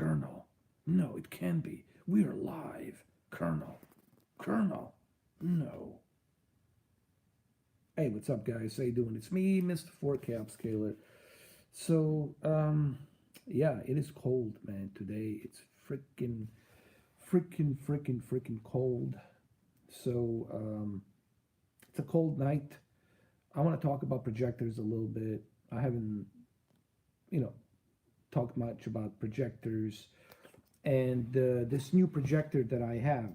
Colonel. No, it can be. We are live. Colonel. Colonel. No. Hey, what's up, guys? How you doing? It's me, Mr4k Upscaler. So, yeah, it is cold, man. Today it's freaking cold. So, it's a cold night. I want to talk about projectors a little bit. I haven't, talked much about projectors. And this new projector that I have,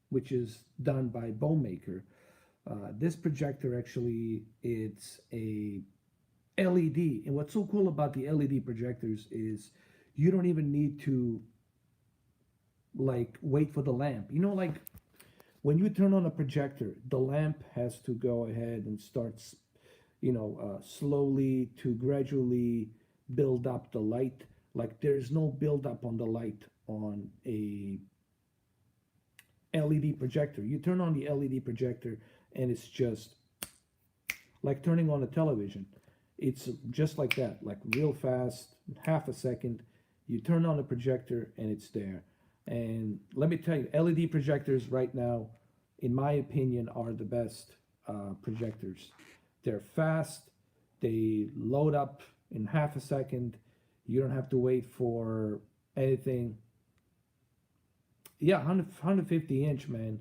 which is done by Bowmaker, this projector actually, it's a LED. And what's so cool about the LED projectors is you don't even need to like wait for the lamp. Like when you turn on a projector, the lamp has to go ahead and starts, slowly to gradually build up the light. Like there's no build up on the light on a LED projector. You turn on the LED projector and it's just like turning on a television. It's just like that, like real fast, half a second. You turn on the projector and it's there. And let me tell you, LED projectors right now, in my opinion, are the best projectors. They're fast. They load up in half a second. You don't have to wait for anything. Yeah, 150 inch, man.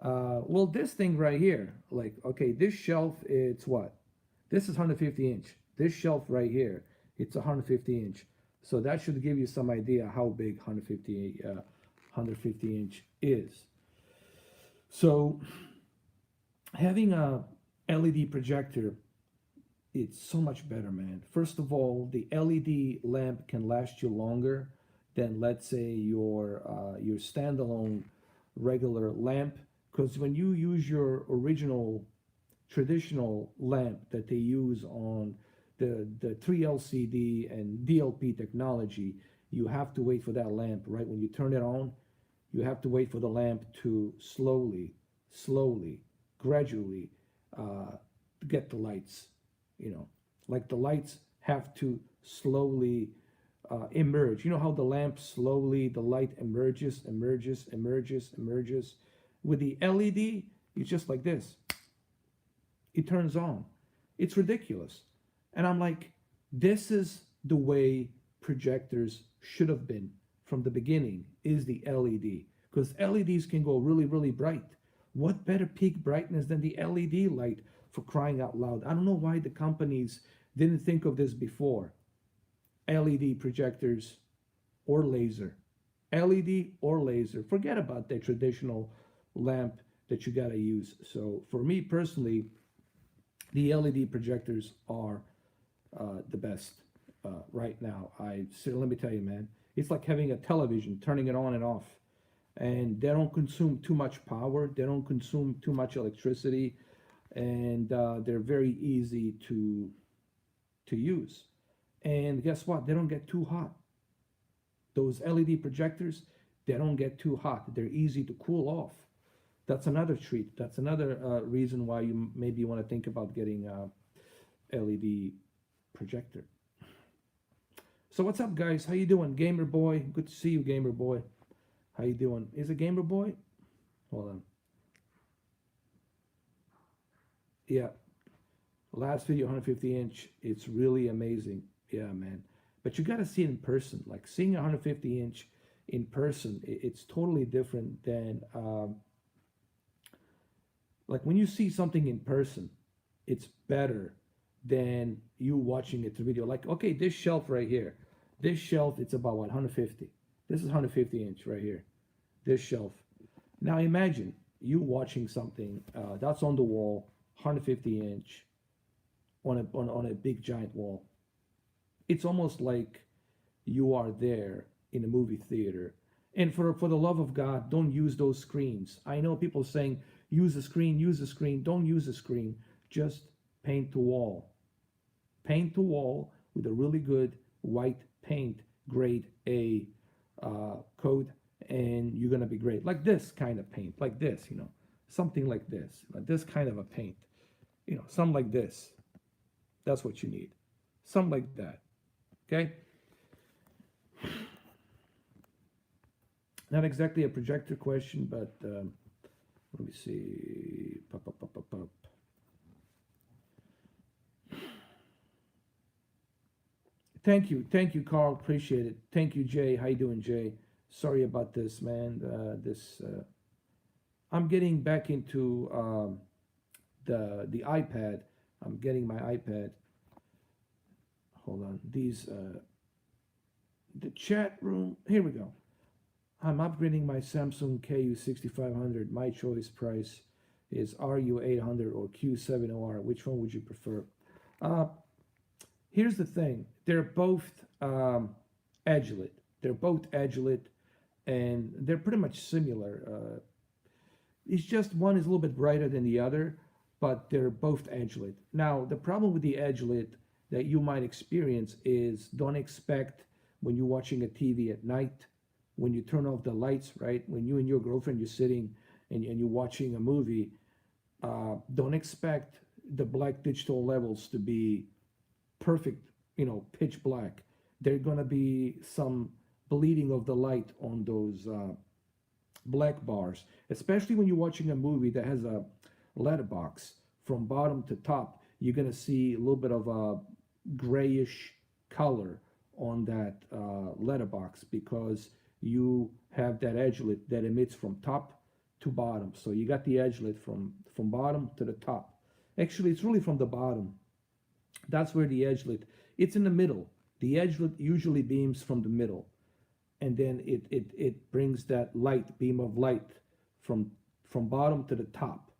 Well, this thing right here, like, okay, this shelf, it's what? This is 150 inch. This shelf right here, it's 150 inch. So that should give you some idea how big 150 inch is. So having a LED projector, it's so much better, man. First of all, the LED lamp can last you longer than, let's say, your standalone regular lamp. Because when you use your original traditional lamp that they use on the 3LCD and DLP technology, you have to wait for that lamp, right? When you turn it on, you have to wait for the lamp to slowly, gradually get the lights, like the lights have to slowly emerge. You know how the lamp slowly, the light emerges. With the LED, it's just like this. It turns on. It's ridiculous. And I'm like, this is the way projectors should have been from the beginning, is the LED. Because LEDs can go really bright. What better peak brightness than the LED light, for crying out loud? I don't know why the companies didn't think of this before. LED projectors or laser. LED or laser. Forget about the traditional lamp that you gotta use. So for me personally, the LED projectors are the best right now. Let me tell you, man, it's like having a television, turning it on and off. And they don't consume too much power. They don't consume too much electricity. And they're very easy to use. And guess what? They don't get too hot. Those LED projectors, they don't get too hot. They're easy to cool off. That's another treat. That's another reason why you maybe want to think about getting a LED projector. So what's up, guys? How you doing? Gamer Boy. Good to see you, Gamer Boy. How you doing? Is it Gamer Boy? Hold on. Yeah. Last video, 150 inch. It's really amazing. Yeah, man. But you got to see it in person. Like seeing 150 inch in person, it's totally different than... like when you see something in person, it's better than you watching it through video. Like, okay, this shelf right here, this shelf, it's about what, 150. This is 150 inch right here, this shelf. Now imagine you watching something that's on the wall, 150 inch, on a big giant wall. It's almost like you are there in a movie theater. And for the love of God, don't use those screens. I know people saying, use a screen, use a screen. Don't use a screen. Just paint the wall. Paint the wall with a really good white paint, grade A coat, and you're going to be great. Like this kind of paint, like this, something like this kind of a paint, something like this. That's what you need. Something like that. Okay? Not exactly a projector question, but let me see. Pop, pop, pop, pop, pop. Thank you, Carl. Appreciate it. Thank you, Jay. How you doing, Jay? Sorry about this, man. I'm getting back into the iPad. I'm getting my iPad. Hold on. The chat room. Here we go. I'm upgrading my Samsung KU6500. My choice price is RU800 or Q70R. Which one would you prefer? Uh, Here's the thing. They're both Agilent. They're both Agilent, and they're pretty much similar. It's just one is a little bit brighter than the other, but they're both Agilent. Now, the problem with the Agilent that you might experience is don't expect when you're watching a TV at night, when you turn off the lights, right? When you and your girlfriend, you're sitting and you're watching a movie, don't expect the black digital levels to be perfect, pitch black. There's going to be some bleeding of the light on those black bars, especially when you're watching a movie that has a letterbox from bottom to top. You're going to see a little bit of a grayish color on that letterbox because you have that edgelet that emits from top to bottom. So you got the edgelet from bottom to the top. Actually, it's really from the bottom. That's where the edgelet, it's in the middle. The edgelet usually beams from the middle. And then it brings that beam of light from bottom to the top.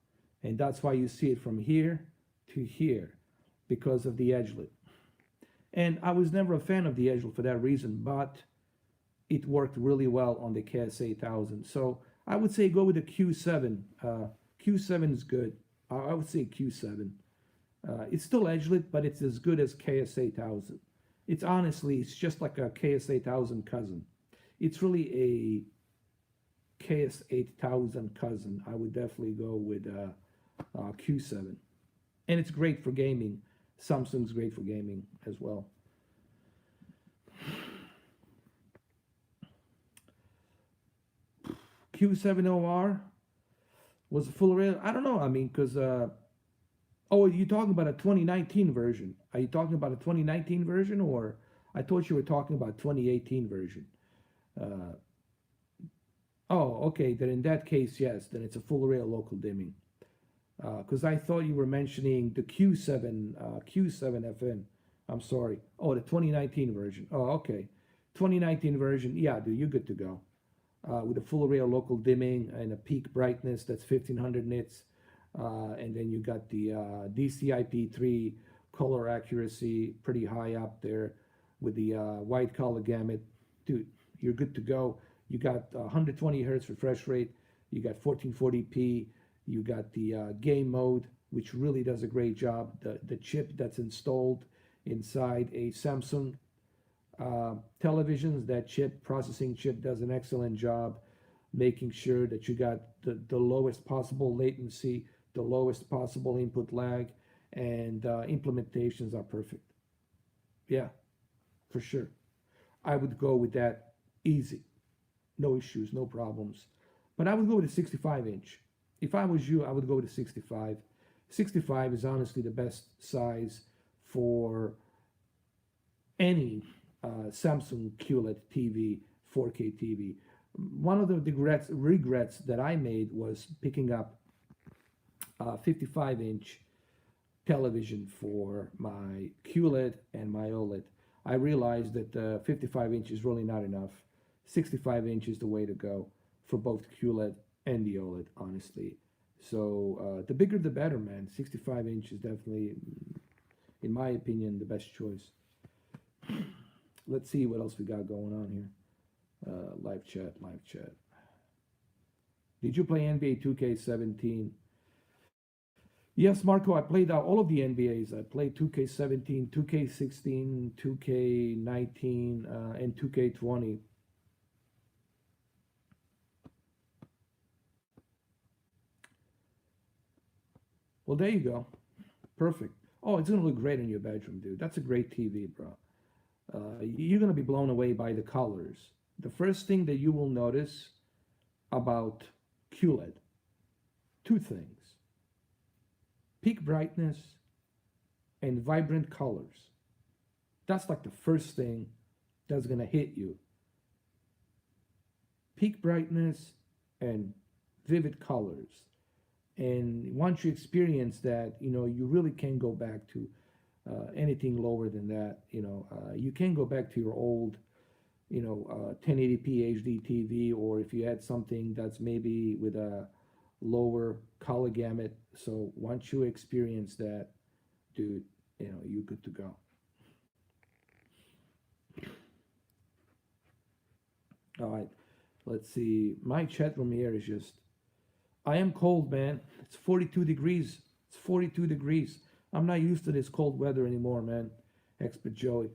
And that's why you see it from here to here because of the edgelet. And I was never a fan of the edgelet for that reason, but it worked really well on the KS8000. So I would say go with the Q7. Q7 is good. I would say Q7. It's still edgelit, but it's as good as KS8000. It's just like a KS8000 cousin. It's really a KS8000 cousin. I would definitely go with Q7. And it's great for gaming. Samsung's great for gaming as well. Q70R was a full array. I don't know. I mean, because oh, are you talking about a 2019 version? Are you talking about a 2019 version, or I thought you were talking about 2018 version? Oh, okay. Then in that case, yes. Then it's a full array of local dimming. Because I thought you were mentioning the Q7FN. I'm sorry. Oh, the 2019 version. Oh, okay. 2019 version. Yeah, dude, you're good to go. With a full array of local dimming and a peak brightness that's 1500 nits. And then you got the DCI-P3 color accuracy pretty high up there with the white color gamut. Dude, you're good to go. You got 120 hertz refresh rate. You got 1440p. You got the game mode, which really does a great job. The chip that's installed inside a Samsung televisions, that processing chip does an excellent job making sure that you got the lowest possible latency, the lowest possible input lag, and implementations are perfect. Yeah, for sure. I would go with that easy. No issues, no problems. But I would go with a 65 inch. If I was you, I would go with a 65. 65 is honestly the best size for any Samsung QLED TV, 4K TV. One of the regrets that I made was picking up a 55 inch television for my QLED and my OLED. I realized that 55 inch is really not enough. 65 inch is the way to go for both QLED and the OLED, honestly. So the bigger the better, man. 65 inch is definitely, in my opinion, the best choice. Let's see what else we got going on here. Live chat. Did you play NBA 2K17? Yes, Marco, I played all of the NBAs. I played 2K17, 2K16, 2K19, and 2K20. Well, there you go. Perfect. Oh, it's going to look great in your bedroom, dude. That's a great TV, bro. You're going to be blown away by the colors. The first thing that you will notice about QLED. Two things: peak brightness and vibrant colors. That's like the first thing that's going to hit you. Peak brightness and vivid colors. And once you experience that, you really can't go back to anything lower than that. You can go back to your old 1080p HD TV, or if you had something that's maybe with a lower color gamut. So once you experience that, dude, you're good to go. All right, let's see. My chat room here is just, I am cold, man. It's 42 degrees. It's 42 degrees. I'm not used to this cold weather anymore, man. Expert Joey.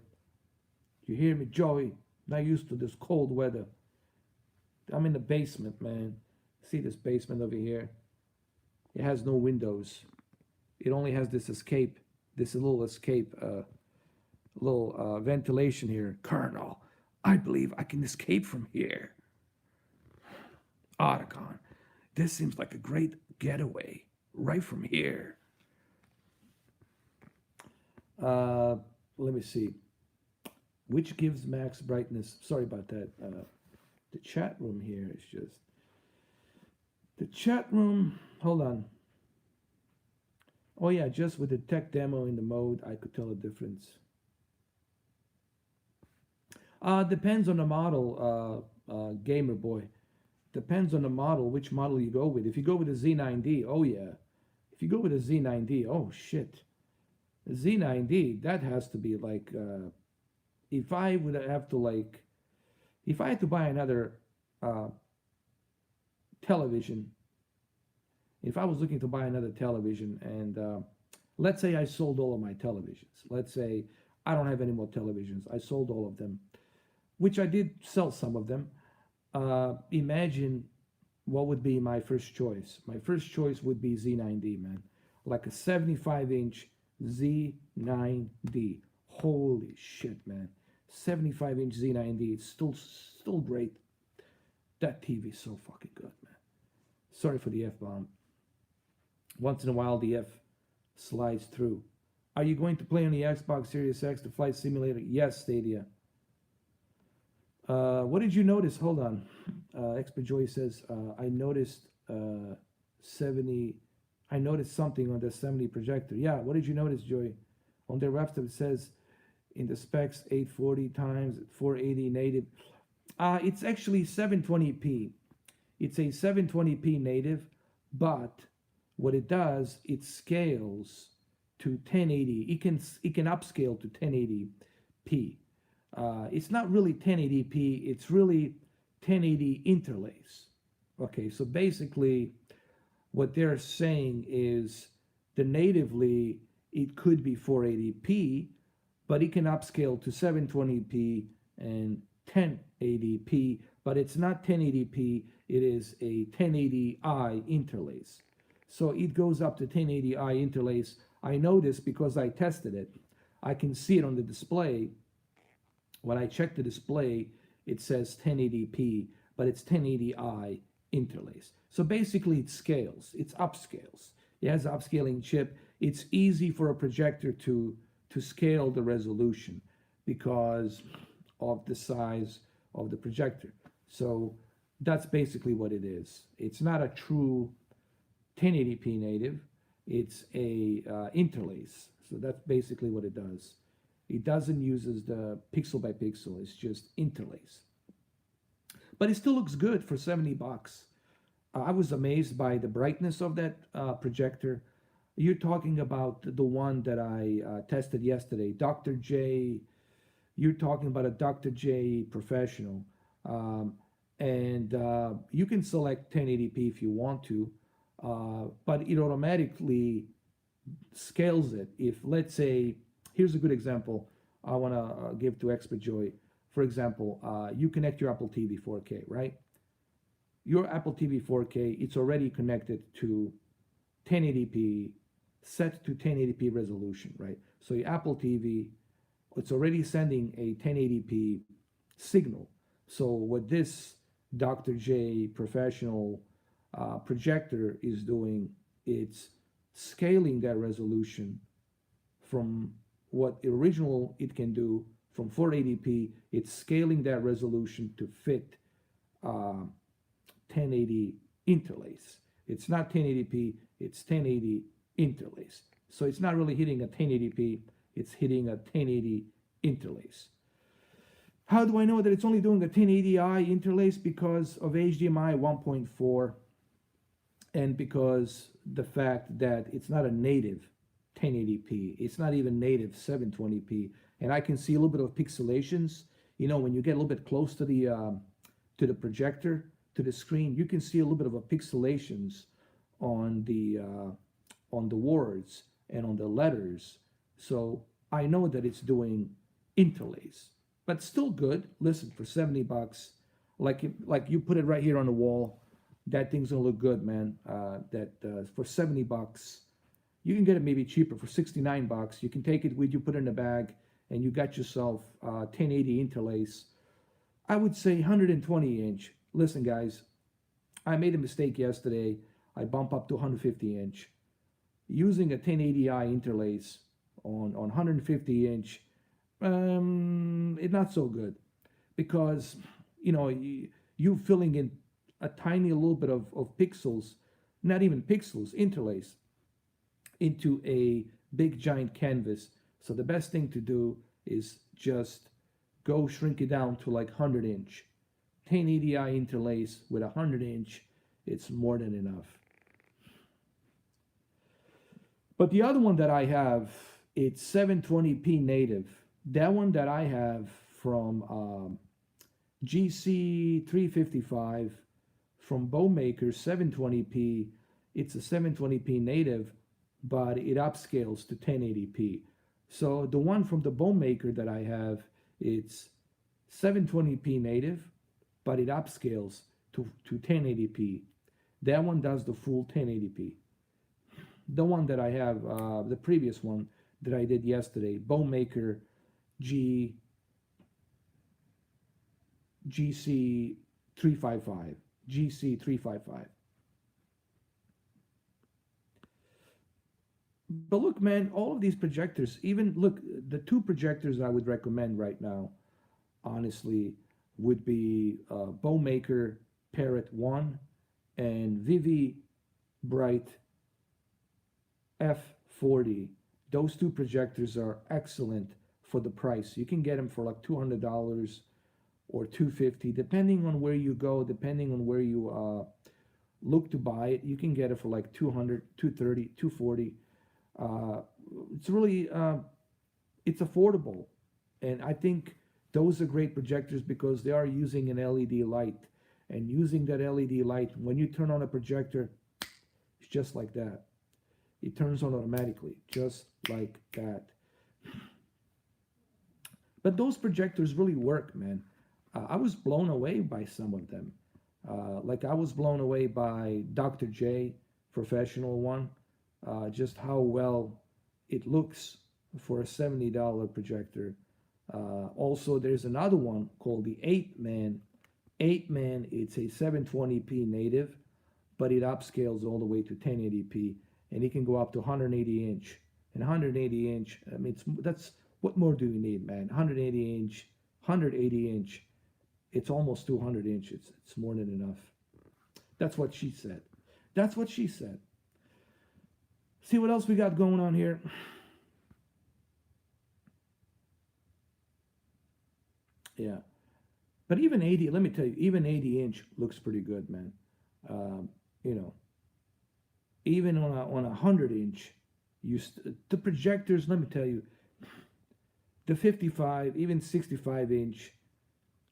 You hear me, Joey? Not used to this cold weather. I'm in the basement, man. See this basement over here? It has no windows. It only has this escape, this little escape, little ventilation here. Colonel, I believe I can escape from here. Otacon, this seems like a great getaway right from here. Let me see. Which gives max brightness? Sorry about that. The chat room here is just... The chat room, hold on. Oh yeah, just with the tech demo in the mode, I could tell a difference. Depends on the model, gamer boy. Depends on the model, which model you go with. If you go with a Z9D, oh yeah. If you go with a Z9D, oh shit. The Z9D, that has to be like, if I would have to like, if I had to buy another television, if I was looking to buy another television, and let's say I sold all of my televisions. Let's say I don't have any more televisions. I sold all of them, which I did sell some of them. Imagine what would be my first choice. My first choice would be Z9D, man. Like a 75-inch Z9D. Holy shit, man. 75-inch Z9D. It's still great. That TV is so fucking good, man. Sorry for the F-bomb. Once in a while, the F slides through. Are you going to play on the Xbox Series X, the flight simulator? Yes, Stadia. What did you notice? Hold on. Expert Joy says, I noticed 70. I noticed something on the 70 projector. Yeah, what did you notice, Joy? On their website it says in the specs 840 times 480 native. It's actually 720p. It's a 720p native, but what it does, it scales to 1080. It can upscale to 1080p. It's not really 1080p. It's really 1080 interlace. Okay, so basically, what they're saying is that natively it could be 480p, but it can upscale to 720p and 1080p, but it's not 1080p, it is a 1080i interlace. So it goes up to 1080i interlace. I know this because I tested it. I can see it on the display. When I check the display, it says 1080p, but it's 1080i interlace. So basically it scales, it's upscales. It has an upscaling chip. It's easy for a projector to scale the resolution because of the size of the projector. So that's basically what it is. It's not a true 1080p native, it's a interlace. So that's basically what it does. It doesn't uses the pixel by pixel, it's just interlace. But it still looks good for 70 bucks. I was amazed by the brightness of that projector. You're talking about the one that I tested yesterday, Dr. J. You're talking about a Dr. J Professional. And you can select 1080p if you want to, but it automatically scales it. If, let's say, here's a good example I want to give to Expert Joy. For example, you connect your Apple TV 4K, right? Your Apple TV 4K, it's already connected to 1080p, set to 1080p resolution, right? So your Apple TV, it's already sending a 1080p signal. So what this Dr. J professional projector is doing. It's scaling that resolution from what original it can do from 480p. It's scaling that resolution to fit 1080 interlace. It's not 1080p, it's 1080 interlace. So it's not really hitting a 1080p, it's hitting a 1080 interlace. How do I know that it's only doing a 1080i interlace? Because of HDMI 1.4 and because the fact that it's not a native 1080p, it's not even native 720p, and I can see a little bit of pixelations. You know, when you get a little bit close to the projector, to the screen, you can see a little bit of a pixelations on the words and on the letters. So I know that it's doing interlace, but still good. Listen, for 70 bucks, like you put it right here on the wall, that thing's gonna look good, man. For 70 bucks, you can get it maybe cheaper for 69 bucks. You can take it with you, put it in a bag, and you got yourself 1080 interlace. I would say 120 inch. Listen, guys, I made a mistake yesterday. I bumped up to 150 inch. Using a 1080i interlace on 150 inch, it's not so good because, you know, you filling in a tiny little bit of pixels, not even pixels, interlace into a big giant canvas. So the best thing to do is just go shrink it down to like 100 inch. 1080i interlace with 100 inch, it's more than enough. But the other one that I have, it's 720p native. That one that I have from GC355 from Bowmaker, 720p. It's a 720p native, but it upscales to 1080p. So the one from the Bowmaker that I have, it's 720p native, but it upscales to 1080p. That one does the full 1080p. The one that I have, the previous one that I did yesterday, Bowmaker GC355. GC355. But look, man, all of these projectors, even look, the two projectors I would recommend right now, honestly, would be Bowmaker Parrot 1 and Vivi Bright F40. Those two projectors are excellent for the price. You can get them for like $200 or $250, depending on where you go, depending on where you look to buy it. You can get it for like $200, $230, $240. It's really it's affordable, and I think those are great projectors because they are using an LED light, and using that LED light, when you turn on a projector, it's just like that. It turns on automatically, just like that. But those projectors really work, man. I was blown away by some of them. Like I was blown away by Dr. J, professional one, just how well it looks for a $70 projector. Also, there's another one called the 8-man. 8-man, it's a 720p native, but it upscales all the way to 1080p, and it can go up to 180 inch. And 180 inch, I mean, that's what more do you need, man? 180 inch, 180 inch. It's almost 200 inches. It's more than enough. That's what she said. That's what she said. See what else we got going on here. Yeah. But even 80, let me tell you, even 80 inch looks pretty good, man. You know, even on a 100 inch, the projectors, let me tell you, the 55, even 65 inch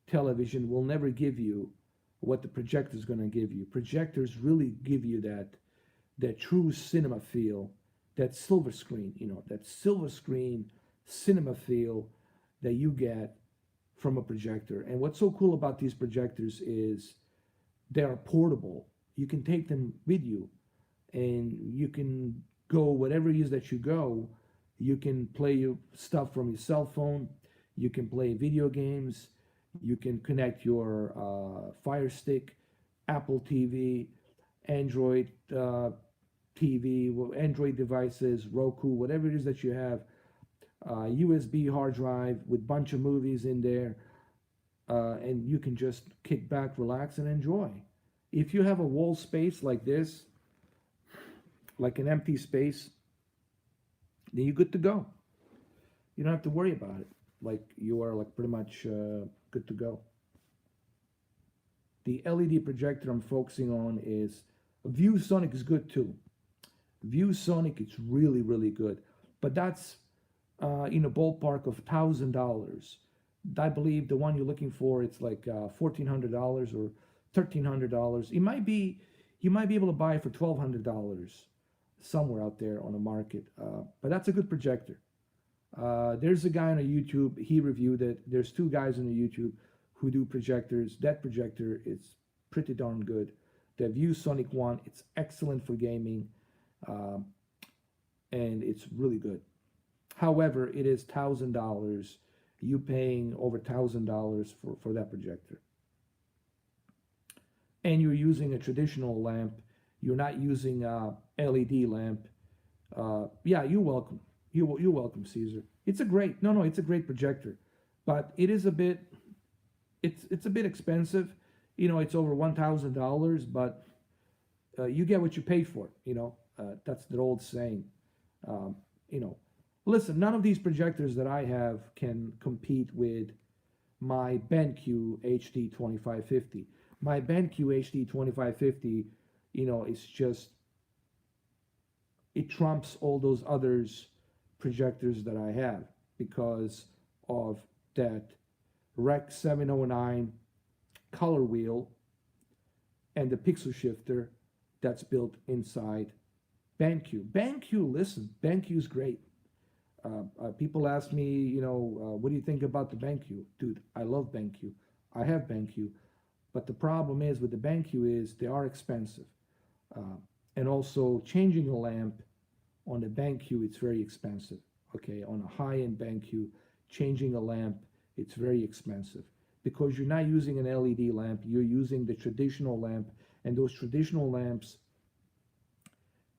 television will never give you what the projector is going to give you. Projectors really give you that true cinema feel, that silver screen, you know, that silver screen cinema feel that you get from a projector. And what's so cool about these projectors is they are portable. You can take them with you, and you can go whatever it is that you go. You can play your stuff from your cell phone. You can play video games. You can connect your Fire Stick, Apple TV, Android TV, Android devices, Roku, whatever it is that you have, USB hard drive with bunch of movies in there, and you can just kick back, relax, and enjoy. If you have a wall space like this, like an empty space, then you're good to go. You don't have to worry about it. Like you are like pretty much good to go. The LED projector I'm focusing on is ViewSonic is good too. ViewSonic it's really really good, but that's in a ballpark of $1,000. I believe the one you're looking for it's like $1,400 or $1,300. It might be you might be able to buy it for $1,200 somewhere out there on the market, but that's a good projector. There's a guy on YouTube, he reviewed it. There's two guys on the YouTube who do projectors. That projector is pretty darn good. The ViewSonic one, it's excellent for gaming, and it's really good. However, it is $1,000. You paying over $1,000 for that projector. And you're using a traditional lamp. You're not using a LED lamp. Yeah, you're welcome. You're welcome, Caesar. It's a great it's a great projector, but it is a bit it's a bit expensive. You know, it's over $1,000, but you get what you pay for. You know, that's the old saying. You know, listen, none of these projectors that I have can compete with my BenQ HD 2550. My BenQ HD 2550, you know, it's just it trumps all those others projectors that I have because of that Rec 709 color wheel and the pixel shifter that's built inside BenQ. BenQ, listen, BenQ is great. People ask me, you know, what do you think about the BenQ? Dude, I love BenQ. I have BenQ, but the problem is with the BenQ is they are expensive, and also changing a lamp on the BenQ, it's very expensive. Okay, on a high-end BenQ, changing a lamp, it's very expensive because you're not using an LED lamp, you're using the traditional lamp, and those traditional lamps,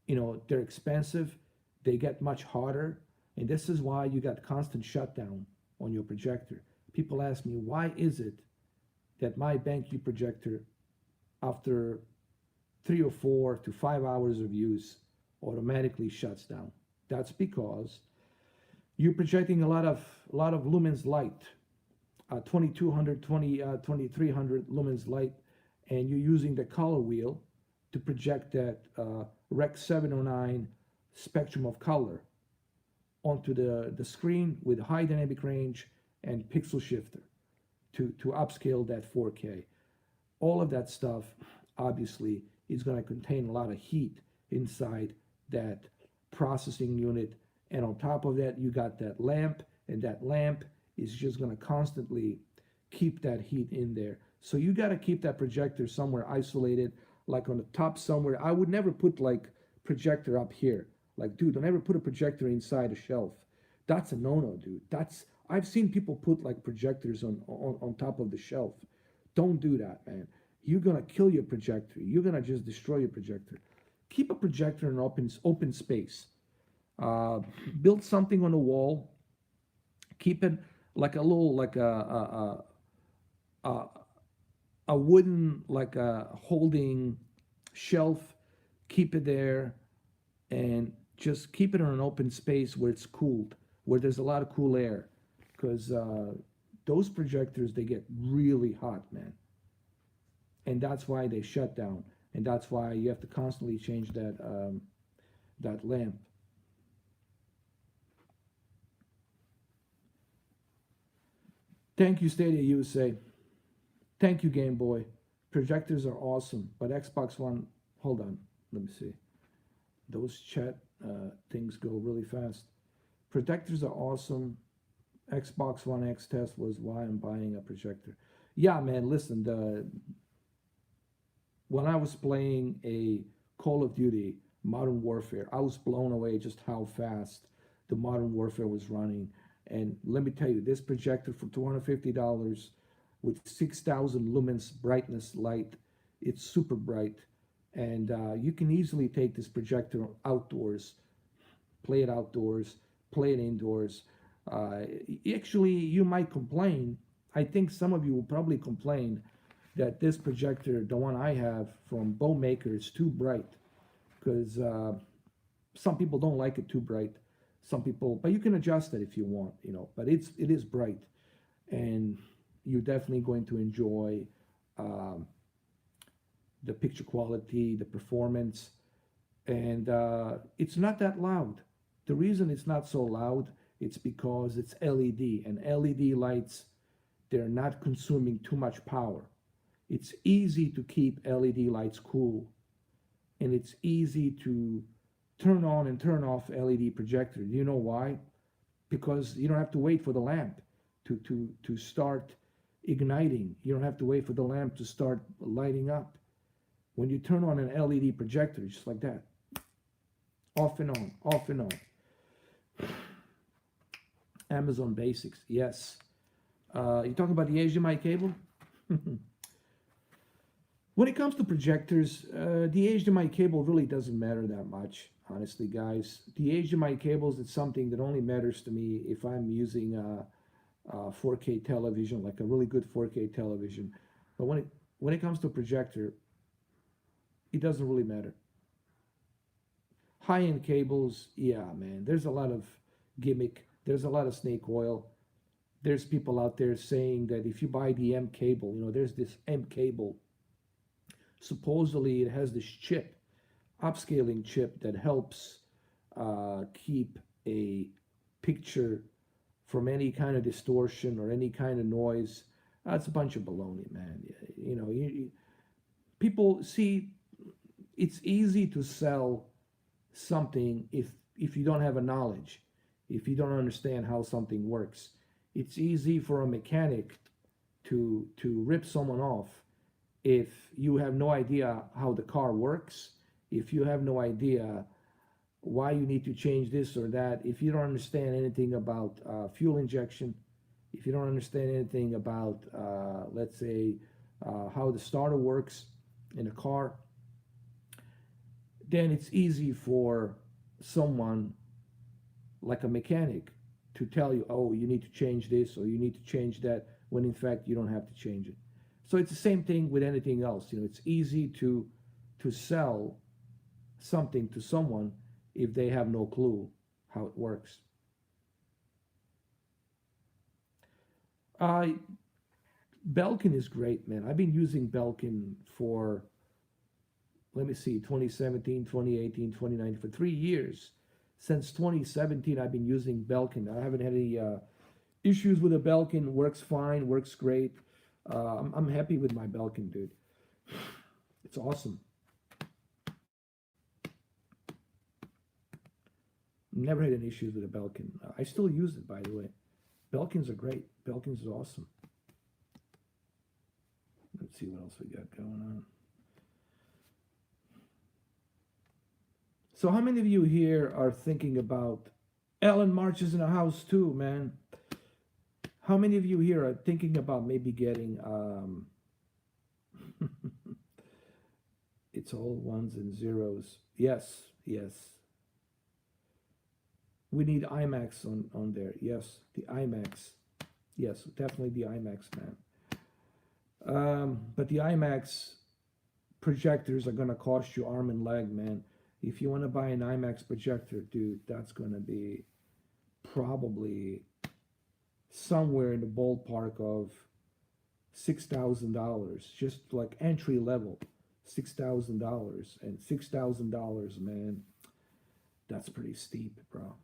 you know, they're expensive, they get much hotter, and this is why you got constant shutdown on your projector. People ask me, why is it that my BenQ projector, after 3 or 4 to 5 hours of use, automatically shuts down? That's because you're projecting a lot of lumens light, 2200, 2300 lumens light, and you're using the color wheel to project that Rec 709 spectrum of color onto the screen with high dynamic range and pixel shifter to upscale that 4K. All of that stuff obviously is going to contain a lot of heat inside that processing unit, and on top of that you got that lamp, and that lamp is just going to constantly keep that heat in there. So you got to keep that projector somewhere isolated, like on the top somewhere. I would never put like projector up here. Like, dude, don't ever put a projector inside a shelf. That's a no-no, dude. I've seen people put like projectors on top of the shelf. Don't do that, man. You're gonna kill your projector. You're gonna just destroy your projector. Keep a projector in an open space. Build something on the wall. Keep it like a little, like a wooden, like a holding shelf. Keep it there, and just keep it in an open space where it's cooled, where there's a lot of cool air, because those projectors, they get really hot, man, and that's why they shut down, and that's why you have to constantly change that lamp. Thank you, Stadia USA. Thank you, Game Boy. Projectors are awesome, but Xbox One, hold on, let me see. Those chat things go really fast. Projectors are awesome. Xbox One X test was why I'm buying a projector. Yeah, man, listen, when I was playing a Call of Duty Modern Warfare, I was blown away just how fast the Modern Warfare was running. And let me tell you, this projector for $250, with 6,000 lumens brightness light. It's super bright, and you can easily take this projector outdoors, play it outdoors, play it indoors. Actually, you might complain. I think some of you will probably complain that this projector, the one I have from Bowmaker, is too bright, because some people don't like it too bright. Some people, but you can adjust it if you want, you know. But it is bright, and you're definitely going to enjoy the picture quality, the performance, and it's not that loud. The reason it's not so loud, it's because it's LED, and LED lights, they're not consuming too much power. It's easy to keep LED lights cool, and it's easy to turn on and turn off LED projector. You know why? Because you don't have to wait for the lamp to start igniting. You don't have to wait for the lamp to start lighting up. When you turn on an LED projector, just like that, off and on, off and on. Amazon Basics, yes. You talking about the HDMI cable? When it comes to projectors, the HDMI cable really doesn't matter that much, honestly, guys. The HDMI cables, it's something that only matters to me if I'm using a 4K television, like a really good 4K television. But when it comes to a projector, it doesn't really matter. High-end cables, yeah, man, there's a lot of gimmick. There's a lot of snake oil. There's people out there saying that if you buy the M cable, you know, there's this M cable. Supposedly it has this chip, upscaling chip, that helps keep a picture from any kind of distortion or any kind of noise. That's a bunch of baloney, man. You know, people see, it's easy to sell something if you don't have a knowledge, if you don't understand how something works. It's easy for a mechanic to rip someone off if you have no idea how the car works, if you have no idea why you need to change this or that, if you don't understand anything about fuel injection, if you don't understand anything about, let's say, how the starter works in a car, then it's easy for someone like a mechanic to tell you, oh, you need to change this or you need to change that, when in fact you don't have to change it. So it's the same thing with anything else. You know, it's easy to sell something to someone if they have no clue how it works. Belkin is great, man. I've been using Belkin for, let me see, 2017, 2018, 2019, for 3 years. Since 2017, I've been using Belkin. I haven't had any issues with the Belkin. Works fine, works great. I'm happy with my Belkin, dude. It's awesome. Never had any issues with the Belkin. I still use it, by the way. Belkins are great. Belkins is awesome. Let's see what else we got going on. So how many of you here are thinking about Alan March is in a house too, man? How many of you here are thinking about maybe getting it's all ones and zeros? Yes, yes. We need IMAX on there. Yes, the IMAX. Yes, definitely the IMAX, man. But the IMAX projectors are gonna cost you arm and leg, man. If you want to buy an IMAX projector, dude, that's gonna be probably somewhere in the ballpark of $6,000, just like entry level, $6,000, and $6,000, man, that's pretty steep, bro.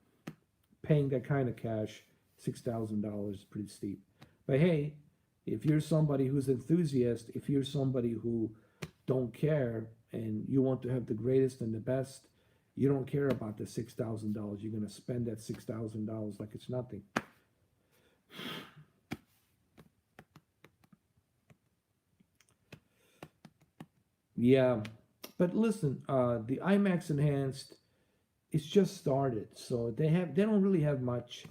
Paying that kind of cash, $6,000, is pretty steep. But hey, if you're somebody who's enthusiast, if you're somebody who don't care and you want to have the greatest and the best, you don't care about the $6,000. You're gonna spend that $6,000 like it's nothing. Yeah, but listen, the IMAX Enhanced, it's just started, so they don't really have much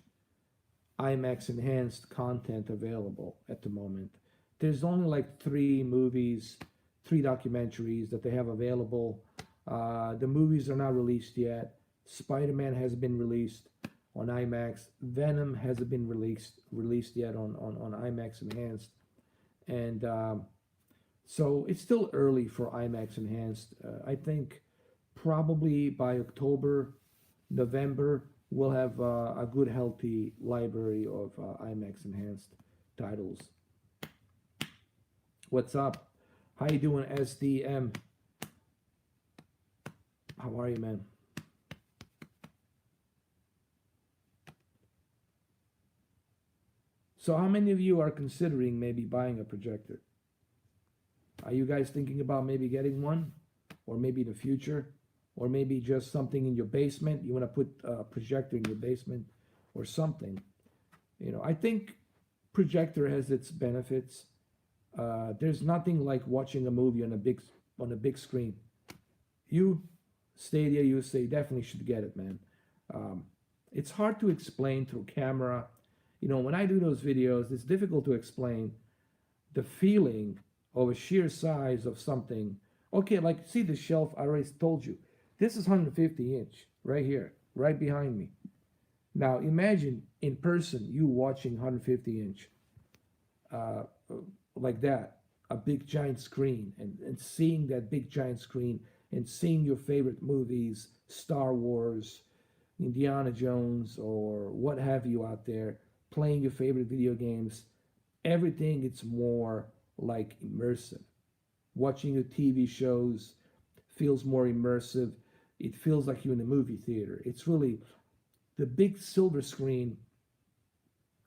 IMAX Enhanced content available at the moment. There's only like 3 movies, 3 documentaries that they have available. The movies are not released yet. Spider-Man has been released on IMAX. Venom hasn't been released yet on IMAX Enhanced, and so it's still early for IMAX Enhanced. I think probably by October, November, we'll have a good, healthy library of IMAX Enhanced titles. What's up? How you doing, SDM? How are you, man? So how many of you are considering maybe buying a projector? Are you guys thinking about maybe getting one? Or maybe in the future? Or maybe just something in your basement? You want to put a projector in your basement or something? You know, I think projector has its benefits. There's nothing like watching a movie on a big screen. You, Stadia, you say definitely should get it, man. It's hard to explain through camera. You know, when I do those videos, it's difficult to explain the feeling of a sheer size of something. Okay, like see the shelf, I already told you. This is 150-inch right here, right behind me. Now imagine in person you watching 150-inch like that, a big giant screen, and seeing that big giant screen and seeing your favorite movies, Star Wars, Indiana Jones, or what have you out there, playing your favorite video games. Everything, it's more like immersive. Watching your TV shows feels more immersive. It feels like you're in a movie theater. It's really the big silver screen.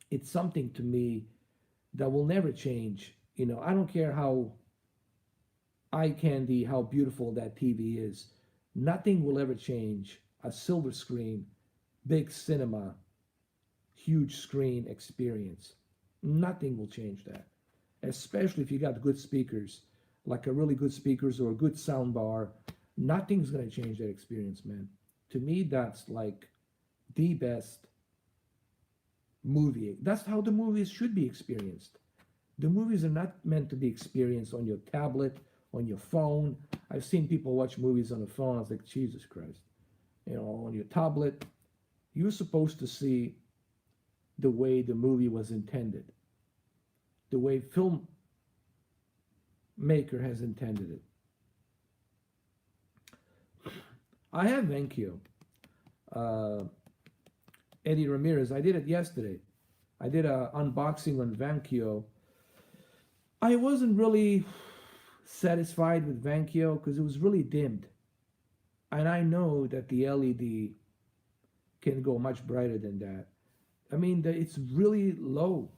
It's something to me that will never change. You know, I don't care how eye candy, how beautiful that TV is. Nothing will ever change a silver screen, big cinema, huge screen experience. Nothing will change that, especially if you got good speakers, like a really good speakers or a good sound bar. Nothing's going to change that experience, man. To me, that's like the best movie. That's how the movies should be experienced. The movies are not meant to be experienced on your tablet, on your phone. I've seen people watch movies on the phone. I was like, Jesus Christ. You know, on your tablet, you're supposed to see the way the movie was intended, the way filmmaker has intended it. I have Venkyo. Eddie Ramirez, I did it yesterday. I did an unboxing on Venkyo. I wasn't really satisfied with Venkyo because it was really dimmed. And I know that the LED can go much brighter than that. I mean, it's really low.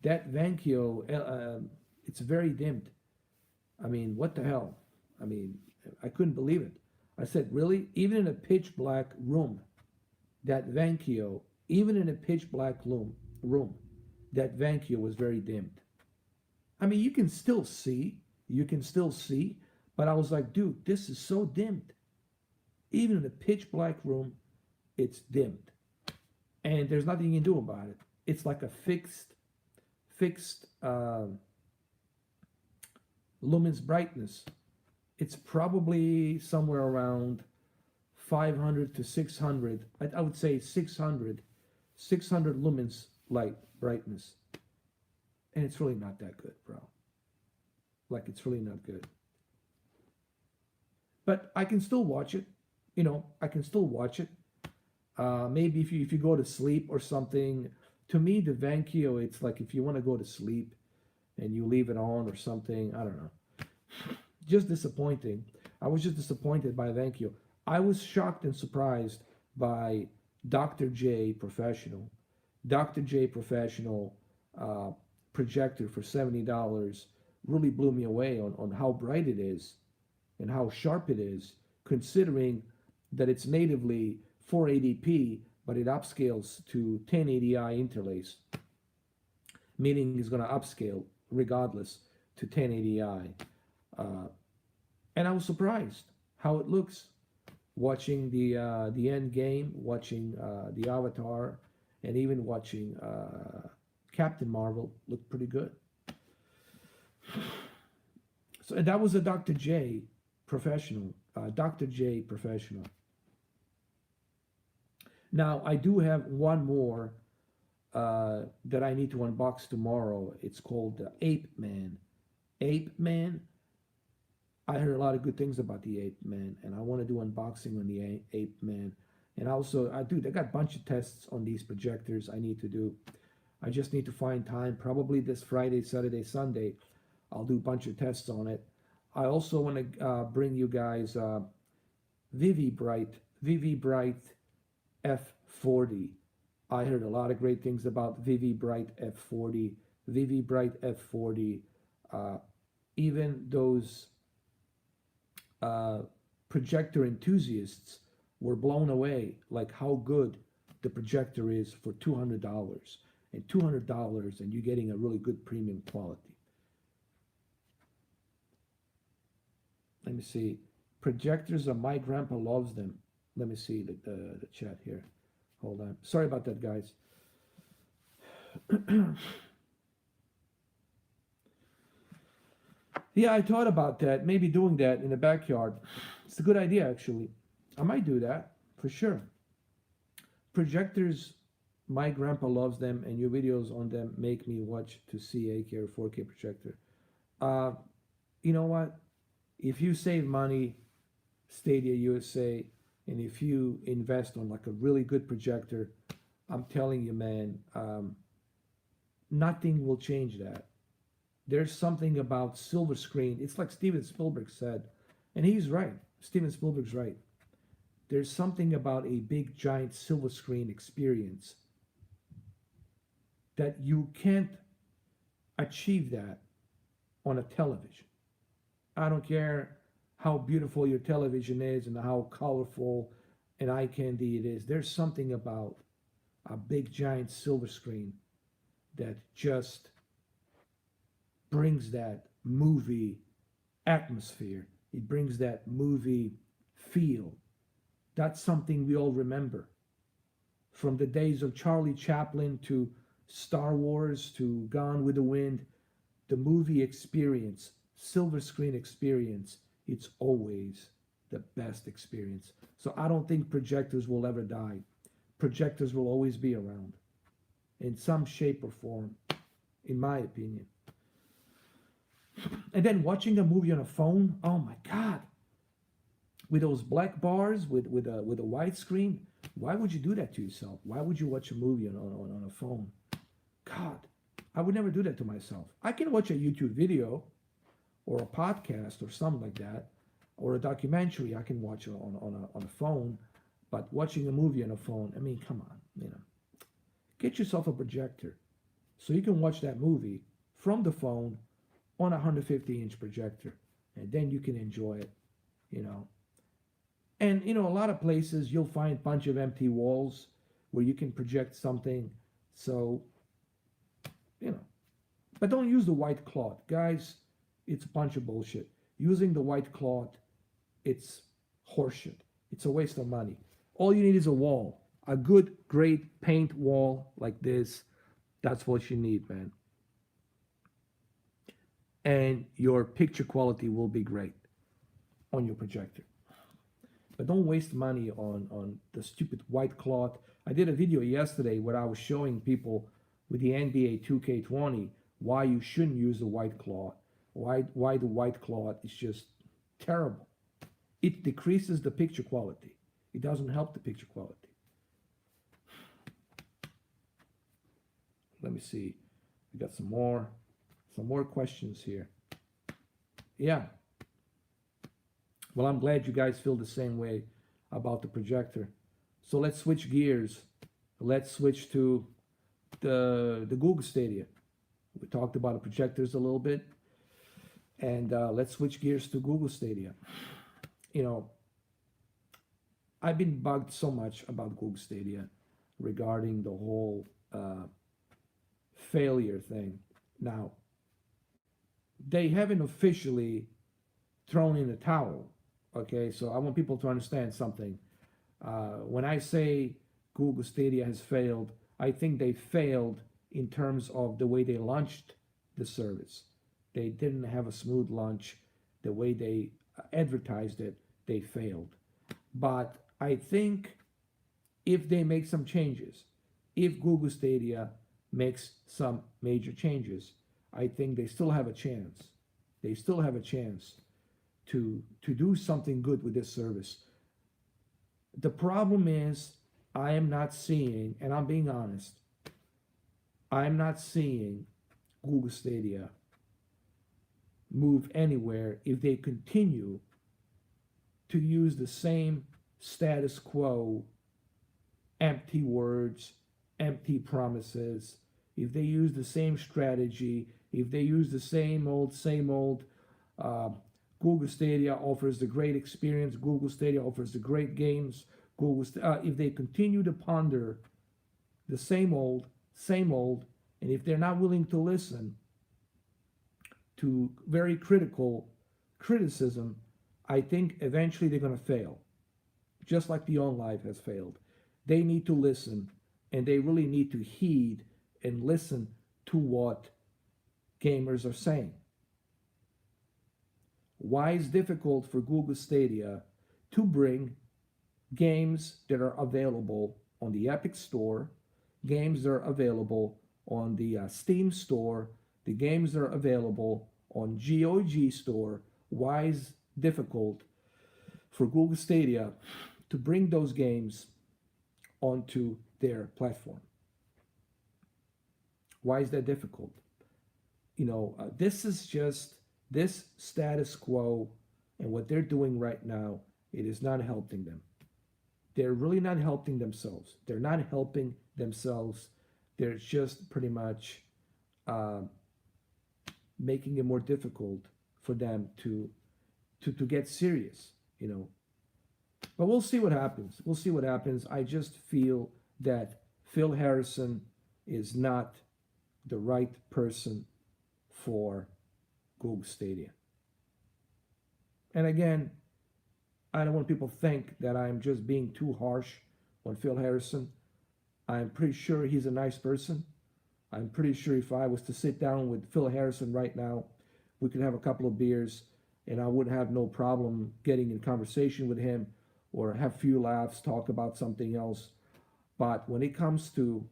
That Venkyo, it's very dimmed. I mean, what the hell? I mean, I couldn't believe it. I said, really? Even in a pitch black room, that Venkyo, even in a pitch black room, that Venkyo was very dimmed. I mean, you can still see, but I was like, dude, this is so dimmed. Even in a pitch black room, it's dimmed. And there's nothing you can do about it. It's like a fixed lumens brightness. It's probably somewhere around 500 to 600. I would say 600 lumens light brightness. And it's really not that good, bro. Like, it's really not good. But I can still watch it. You know, I can still watch it. Maybe if you go to sleep or something. To me, the Venkyo, it's like if you want to go to sleep and you leave it on or something. I don't know. Just disappointing. I was just disappointed by Venkyo. I was shocked and surprised by Dr. J Professional. Dr. J Professional projector for $70 really blew me away on how bright it is and how sharp it is, considering that it's natively 480p, but it upscales to 1080i interlace, meaning it's going to upscale regardless to 1080i. And I was surprised how it looks. Watching the end game, watching the Avatar, and even watching Captain Marvel looked pretty good. So that was a Dr. J professional. Dr. J professional. Now I do have one more that I need to unbox tomorrow. It's called the Ape Man. Ape Man. I heard a lot of good things about the Ape Man, and I want to do unboxing on the Ape Man. And also, I got a bunch of tests on these projectors I need to do. I just need to find time, probably this Friday, Saturday, Sunday. I'll do a bunch of tests on it. I also want to bring you guys Vivi Bright F40. I heard a lot of great things about Vivi Bright F40. Vivi Bright F40. Even those projector enthusiasts were blown away, like how good the projector is for $200. And $200, and you're getting a really good premium quality. Let me see. Projectors, my grandpa loves them. Let me see the chat here. Hold on. Sorry about that, guys. Yeah, I thought about that. Maybe doing that in the backyard. It's a good idea, actually. I might do that for sure. Projectors, my grandpa loves them, and your videos on them make me watch to see 8K or 4K projector. You know what? If you save money, Stadia USA, and if you invest on like a really good projector, I'm telling you, man, nothing will change that. There's something about silver screen. It's like Steven Spielberg said, and he's right. Steven Spielberg's right. There's something about a big, giant silver screen experience that you can't achieve that on a television. I don't care how beautiful your television is and how colorful and eye candy it is. There's something about a big, giant silver screen that just brings that movie atmosphere. It brings that movie feel. That's something we all remember. From the days of Charlie Chaplin to Star Wars to Gone with the Wind, the movie experience, silver screen experience, it's always the best experience. So I don't think projectors will ever die. Projectors will always be around in some shape or form, in my opinion. And then watching a movie on a phone, oh my God, with those black bars, with a white screen, why would you do that to yourself? Why would you watch a movie on a phone? God, I would never do that to myself. I can watch a YouTube video or a podcast or something like that, or a documentary I can watch on a phone, but watching a movie on a phone, I mean, come on, you know. Get yourself a projector so you can watch that movie from the phone on a 150-inch projector, and then you can enjoy it, you know. And, you know, a lot of places you'll find a bunch of empty walls where you can project something, so, you know. But don't use the white cloth. Guys, it's a bunch of bullshit. Using the white cloth, it's horseshit. It's a waste of money. All you need is a wall. A good, great paint wall like this. That's what you need, man. And your picture quality will be great on your projector. But don't waste money on the stupid white cloth. I did a video yesterday where I was showing people with the NBA 2K20 why you shouldn't use the white cloth. Why the white cloth is just terrible. It decreases the picture quality. It doesn't help the picture quality. Let me see. We got some more questions here. Yeah. Well, I'm glad you guys feel the same way about the projector. So let's switch gears. Let's switch to the Google Stadia. We talked about the projectors a little bit. And let's switch gears to Google Stadia. You know, I've been bugged so much about Google Stadia regarding the whole failure thing. Now, they haven't officially thrown in the towel. Okay, so I want people to understand something. When I say Google Stadia has failed, I think they failed in terms of the way they launched the service. They didn't have a smooth launch. the way they advertised it, they failed. But I think if they make some changes, if Google Stadia makes some major changes, I think they still have a chance. They still have a chance to do something good with this service. The problem is, I am not seeing, and I'm being honest, I'm not seeing Google Stadia move anywhere if they continue to use the same status quo, empty words, empty promises, if they use the same strategy, if they use the same old, Google Stadia offers the great experience, Google Stadia offers the great games, if they continue to ponder the same old, and if they're not willing to listen to very critical criticism, I think eventually they're going to fail, just like the OnLive has failed. They need to listen, and they really need to heed and listen to what gamers are saying. Why is it difficult for Google Stadia to bring games that are available on the Epic Store, games that are available on the Steam Store, the games that are available on GOG Store? Why is it difficult for Google Stadia to bring those games onto their platform? Why is that difficult? This is just this status quo, and what they're doing right now, it is not helping them. They're really not helping themselves. They're not helping themselves. They're just pretty much making it more difficult for them to get serious, But we'll see what happens. We'll see what happens. I just feel that Phil Harrison is not the right person for Google Stadia. And again, I don't want people to think that I'm just being too harsh on Phil Harrison. I'm pretty sure he's a nice person. I'm pretty sure if I was to sit down with Phil Harrison right now, we could have a couple of beers and I would have no problem getting in conversation with him or have a few laughs, talk about something else. But when it comes to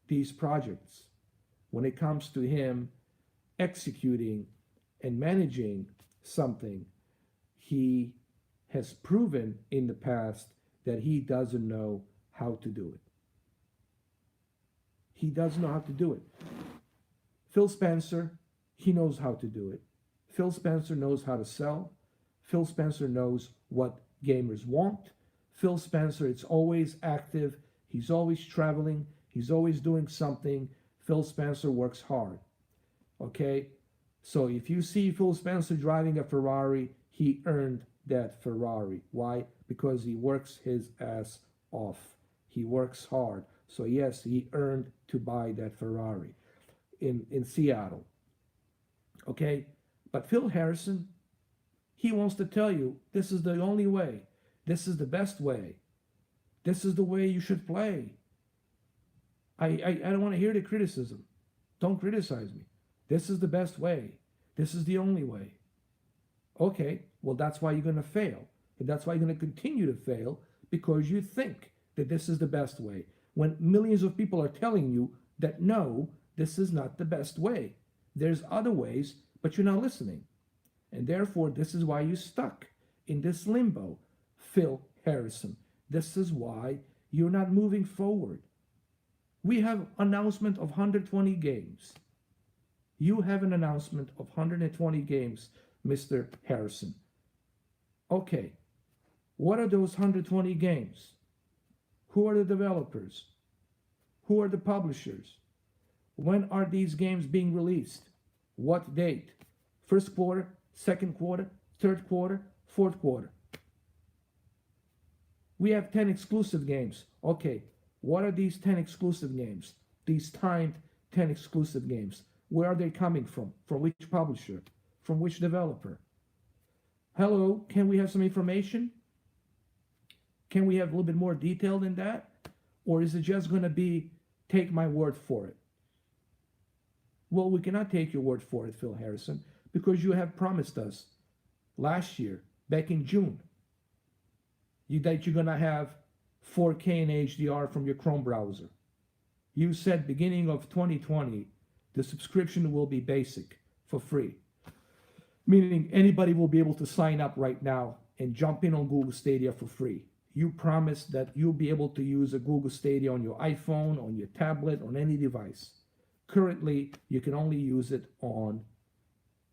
these projects, when it comes to him executing and managing something, he has proven in the past that he doesn't know how to do it. He doesn't know how to do it. Phil Spencer, he knows how to do it. Phil Spencer knows how to sell. Phil Spencer knows what gamers want. Phil Spencer is always active. He's always traveling. He's always doing something. Phil Spencer works hard. Okay? So if you see Phil Spencer driving a Ferrari, he earned that Ferrari. Why? Because he works his ass off. He works hard. So yes, he earned to buy that Ferrari in Seattle. Okay? But Phil Harrison, he wants to tell you, this is the only way. This is the best way. This is the way you should play. I don't want to hear the criticism. Don't criticize me. This is the best way. This is the only way. Okay, well, that's why you're going to fail. And that's why you're going to continue to fail, because you think that this is the best way, when millions of people are telling you that no, this is not the best way. There's other ways, but you're not listening. And therefore, this is why you're stuck in this limbo, Phil Harrison. This is why you're not moving forward. We have announcement of 120 games. You have an announcement of 120 games, Mr. Harrison. Okay, what are those 120 games? Who are the developers? Who are the publishers? When are these games being released? What date? First quarter, second quarter, third quarter, fourth quarter. We have 10 exclusive games. Okay, what are these 10 exclusive games? These timed 10 exclusive games. Where are they coming from? From which publisher? From which developer? Hello, can we have some information? Can we have a little bit more detail than that? Or is it just going to be, take my word for it? Well, we cannot take your word for it, Phil Harrison, because you have promised us last year, back in June, that you're going to have 4K and HDR from your Chrome browser. You said beginning of 2020, the subscription will be basic for free, meaning anybody will be able to sign up right now and jump in on Google Stadia for free. You promised that you'll be able to use a Google Stadia on your iPhone, on your tablet, on any device. Currently, you can only use it on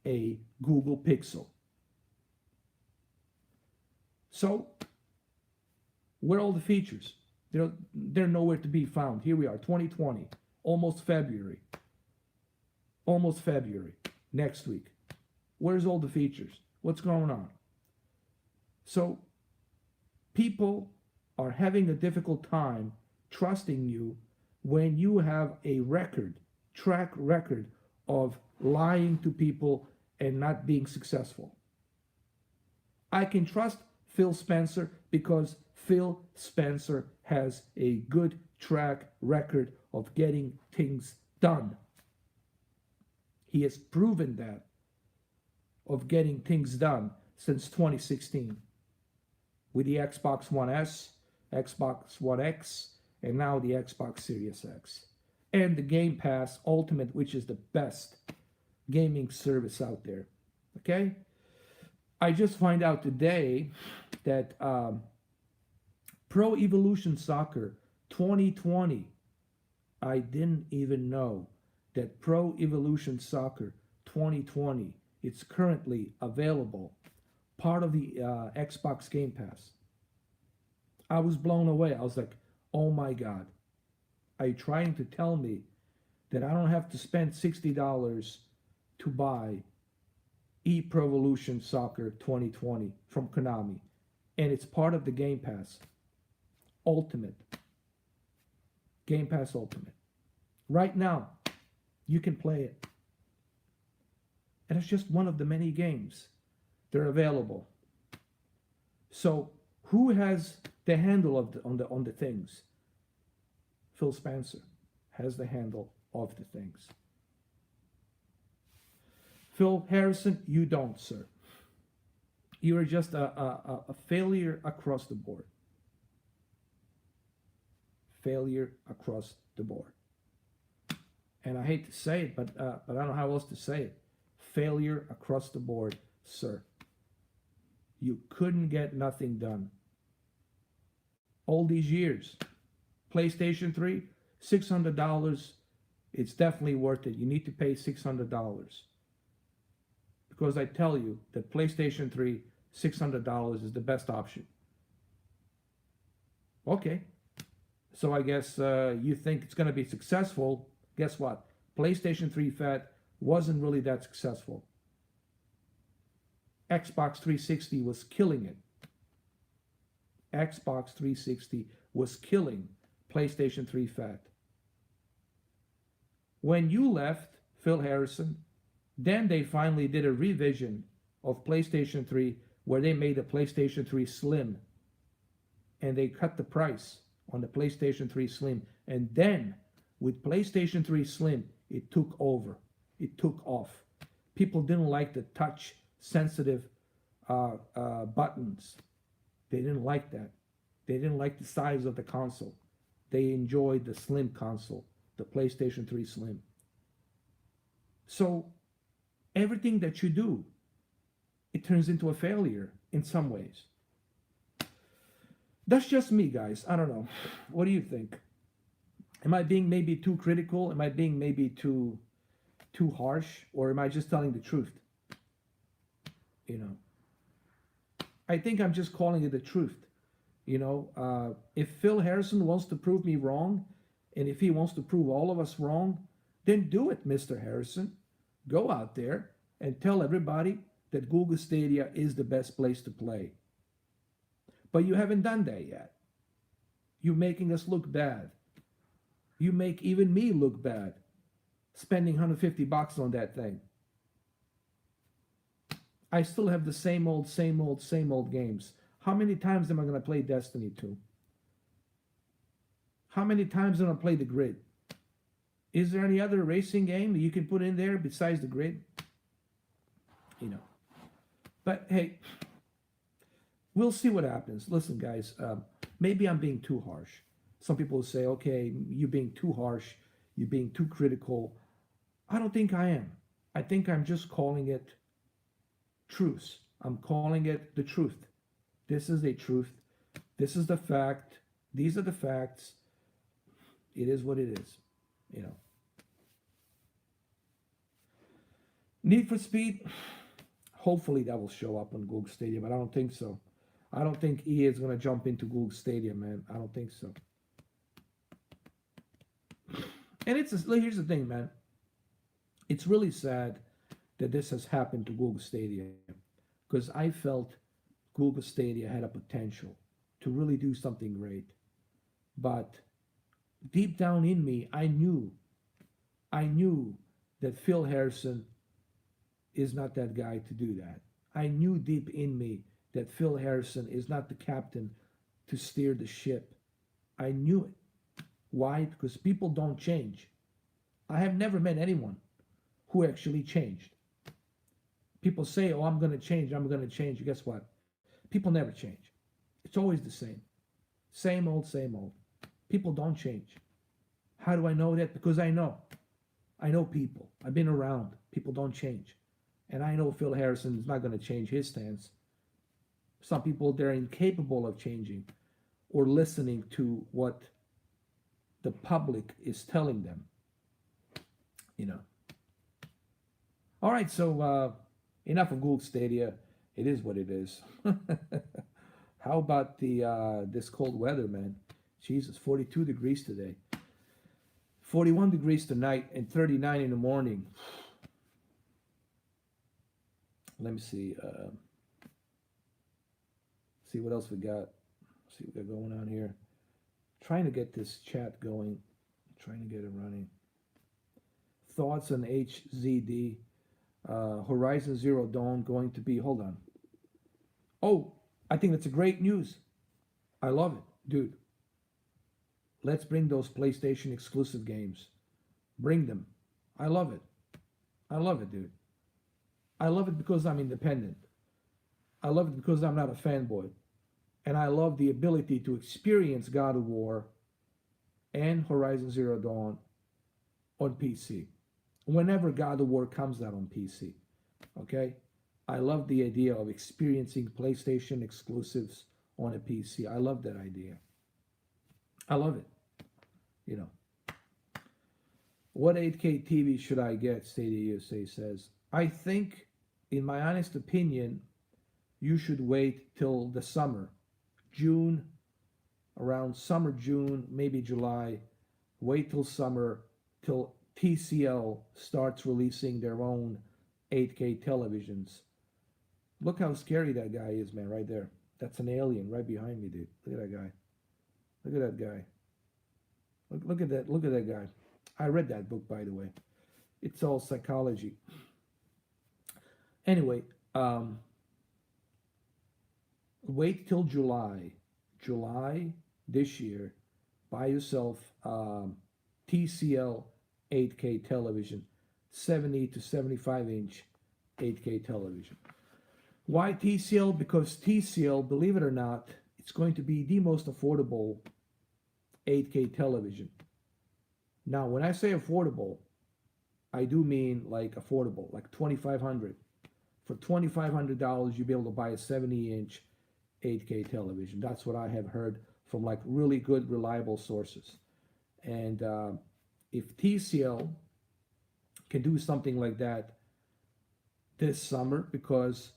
a Google Pixel. So, where are all the features? They're nowhere to be found. Here we are, 2020, almost February. Almost February, next week. Where's all the features? What's going on? So, people are having a difficult time trusting you when you have a track record of lying to people and not being successful. I can trust Phil Spencer because Phil Spencer has a good track record of getting things done. He has proven that of getting things done since 2016 with the Xbox One S, Xbox One X, and now the Xbox Series X. And the Game Pass Ultimate, which is the best gaming service out there. Okay? I just find out today that Pro Evolution Soccer 2020, I didn't even know that Pro Evolution Soccer 2020, it's currently available, part of the Xbox Game Pass. I was blown away. I was like, oh my God. Are you trying to tell me that I don't have to spend $60 to buy Pro Evolution Soccer 2020 from Konami? And it's part of the Game Pass Ultimate. Game Pass Ultimate. Right now, you can play it. And it's just one of the many games that are available. So who has the handle of on the things? Phil Spencer has the handle of the things. Phil Harrison, you don't, sir. You are just a failure across the board. Failure across the board. And I hate to say it, but I don't know how else to say it. Failure across the board, sir. You couldn't get nothing done. All these years. PlayStation 3, $600. It's definitely worth it. You need to pay $600. Because I tell you that PlayStation 3, $600 is the best option. Okay. So I guess you think it's going to be successful. Guess what? PlayStation 3 Fat wasn't really that successful. Xbox 360 was killing it. Xbox 360 was killing PlayStation 3 Fat. When you left, Phil Harrison, then they finally did a revision of PlayStation 3 where they made a PlayStation 3 Slim. And they cut the price on the PlayStation 3 Slim. And then, with PlayStation 3 Slim, it took over. It took off. People didn't like the touch-sensitive buttons. They didn't like that. They didn't like the size of the console. They enjoyed the slim console, the PlayStation 3 Slim. So, everything that you do, it turns into a failure in some ways. That's just me, guys. I don't know. What do you think? Am I being maybe too critical? Am I being maybe too harsh? Or am I just telling the truth? You know, I think I'm just calling it the truth. You know, if Phil Harrison wants to prove me wrong, and if he wants to prove all of us wrong, then do it, Mr. Harrison. Go out there and tell everybody that Google Stadia is the best place to play. But you haven't done that yet. You're making us look bad. You make even me look bad, spending $150 on that thing. I still have the same old games. How many times am I going to play Destiny 2? How many times am I going to play The Grid? Is there any other racing game that you can put in there besides The Grid? You know. But hey, we'll see what happens. Listen, guys, maybe I'm being too harsh. Some people will say, okay, you're being too harsh, you're being too critical. I don't think I am. I think I'm just calling it truth. I'm calling it the truth. This is a truth. This is the fact. These are the facts. It is what it is. You know. Need for Speed. Hopefully that will show up on Google Stadia, but I don't think so. I don't think EA is gonna jump into Google Stadia, man. I don't think so. And here's the thing, man. It's really sad that this has happened to Google Stadia because I felt Google Stadia had a potential to really do something great. But deep down in me, I knew that Phil Harrison is not that guy to do that. I knew deep in me that Phil Harrison is not the captain to steer the ship. I knew it. Why? Because people don't change. I have never met anyone who actually changed. People say, oh, I'm going to change, I'm going to change. Guess what? People never change. It's always the same. Same old, same old. People don't change. How do I know that? Because I know. I know people. I've been around. People don't change. And I know Phil Harrison is not going to change his stance. Some people, they're incapable of changing or listening to what the public is telling them. You know. All right, so enough of Google Stadia. It is what it is. How about this cold weather, man? Jesus, 42 degrees today. 41 degrees tonight and 39 in the morning. Let me see. See what else we got. See what we got going on here. Trying to get this chat going. Trying to get it running. Thoughts on HZD. Horizon Zero Dawn going to be. Hold on. Oh, I think that's a great news. I love it, dude. Let's bring those PlayStation exclusive games. Bring them. I love it. I love it, dude. I love it because I'm independent. I love it because I'm not a fanboy. And I love the ability to experience God of War and Horizon Zero Dawn on PC. Whenever God of War comes out on PC. Okay? I love the idea of experiencing PlayStation exclusives on a PC. I love that idea. I love it. You know. What 8K TV should I get? Stadia USA says. I think, in my honest opinion, you should wait till the summer. June, around summer, June, maybe July. Wait till summer, till TCL starts releasing their own 8K televisions. Look how scary that guy is, man, right there. That's an alien right behind me, dude. Look at that guy. Look at that guy. Look at that. Look at that guy. I read that book, by the way. It's all psychology. Anyway, wait till July. July this year. Buy yourself TCL 8K television. 70 to 75 inch 8K television. Why TCL? Because TCL, believe it or not, it's going to be the most affordable 8K television. Now, when I say affordable, I do mean like affordable, like $2,500. For $2,500, you'll be able to buy a 70-inch 8K television. That's what I have heard from like really good, reliable sources. And if TCL can do something like that this summer, because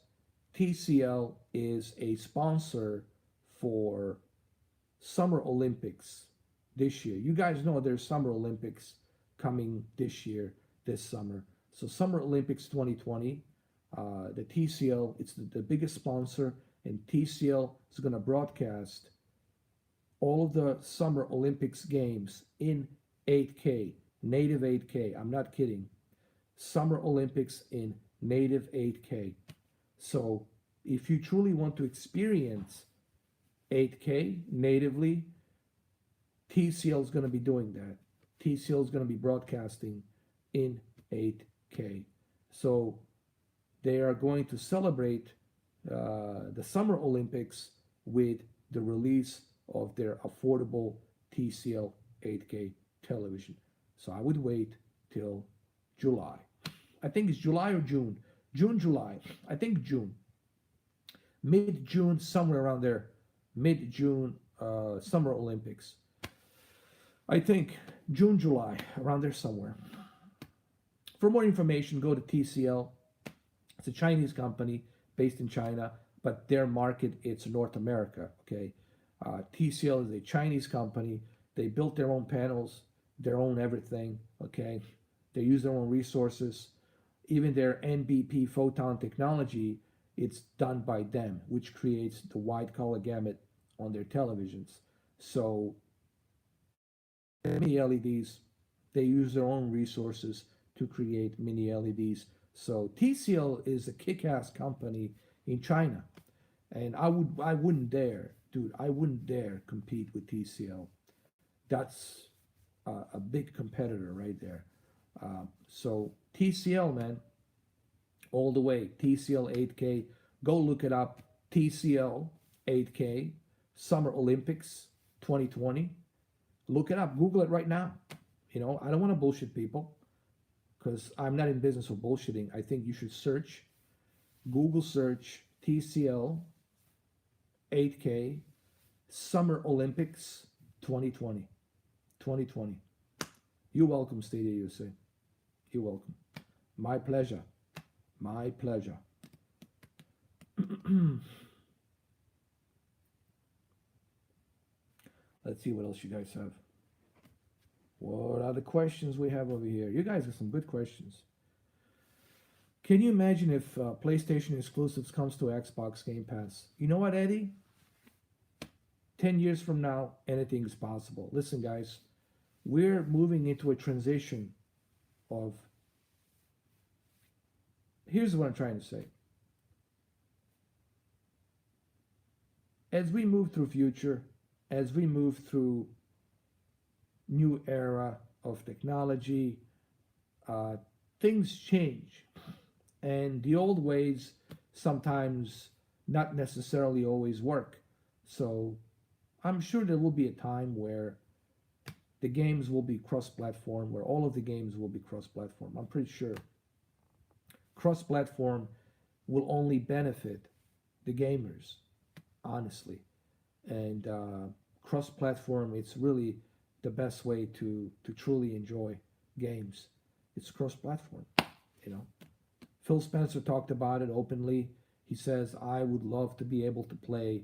TCL is a sponsor for Summer Olympics this year. You guys know there's Summer Olympics coming this year, this summer. So Summer Olympics 2020, the TCL, it's the biggest sponsor, and TCL is going to broadcast all of the Summer Olympics games in 8K, native 8K. I'm not kidding. Summer Olympics in native 8K. So if you truly want to experience 8K natively, TCL is going to be doing that. TCL is going to be broadcasting in 8K. So they are going to celebrate the Summer Olympics with the release of their affordable TCL 8K television. So I would wait till July. I think it's July or June. June, July. I think June. Mid June, somewhere around there. Mid June, Summer Olympics. I think June, July, around there somewhere. For more information, go to TCL. It's a Chinese company based in China, but their market, it's North America, okay? TCL is a Chinese company. They built their own panels, their own everything, okay? They use their own resources. Even their NBP photon technology, it's done by them, which creates the wide color gamut on their televisions. So mini LEDs, they use their own resources to create mini LEDs. So TCL is a kick-ass company in China, and I wouldn't dare, dude, I wouldn't dare compete with TCL. That's a big competitor right there. So TCL, man, all the way. TCL 8K. Go look it up. TCL 8K Summer Olympics 2020. Look it up. Google it right now. You know, I don't want to bullshit people because I'm not in business of bullshitting. I think you should search, Google search TCL 8K Summer Olympics 2020. 2020. You're welcome, Stadia USA. You're welcome. My pleasure. My pleasure. Let's see what else you guys have. What are the questions we have over here? You guys have some good questions. Can you imagine if PlayStation exclusives comes to Xbox Game Pass? You know what, Eddie? 10 years from now, anything is possible. Listen, guys, we're moving into a transition of... Here's what I'm trying to say. As we move through future, as we move through new era of technology, things change. And the old ways sometimes not necessarily always work. So I'm sure there will be a time where the games will be cross-platform, where all of the games will be cross-platform. I'm pretty sure. Cross-platform will only benefit the gamers, honestly. And cross-platform, it's really the best way to truly enjoy games. It's cross-platform, you know. Phil Spencer talked about it openly. He says, I would love to be able to play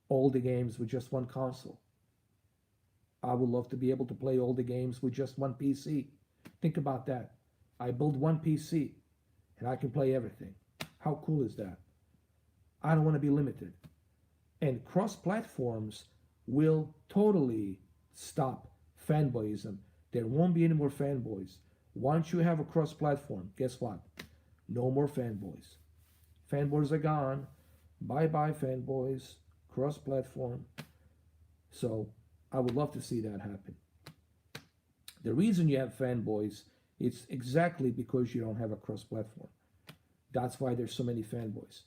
all the games with just one console. I would love to be able to play all the games with just one PC. Think about that. I build one PC and I can play everything. How cool is that? I don't want to be limited. And cross-platforms will totally stop fanboyism. There won't be any more fanboys. Once you have a cross-platform, guess what? No more fanboys. Fanboys are gone. Bye-bye, fanboys. Cross-platform. So I would love to see that happen. The reason you have fanboys, it's exactly because you don't have a cross-platform. That's why there's so many fanboys.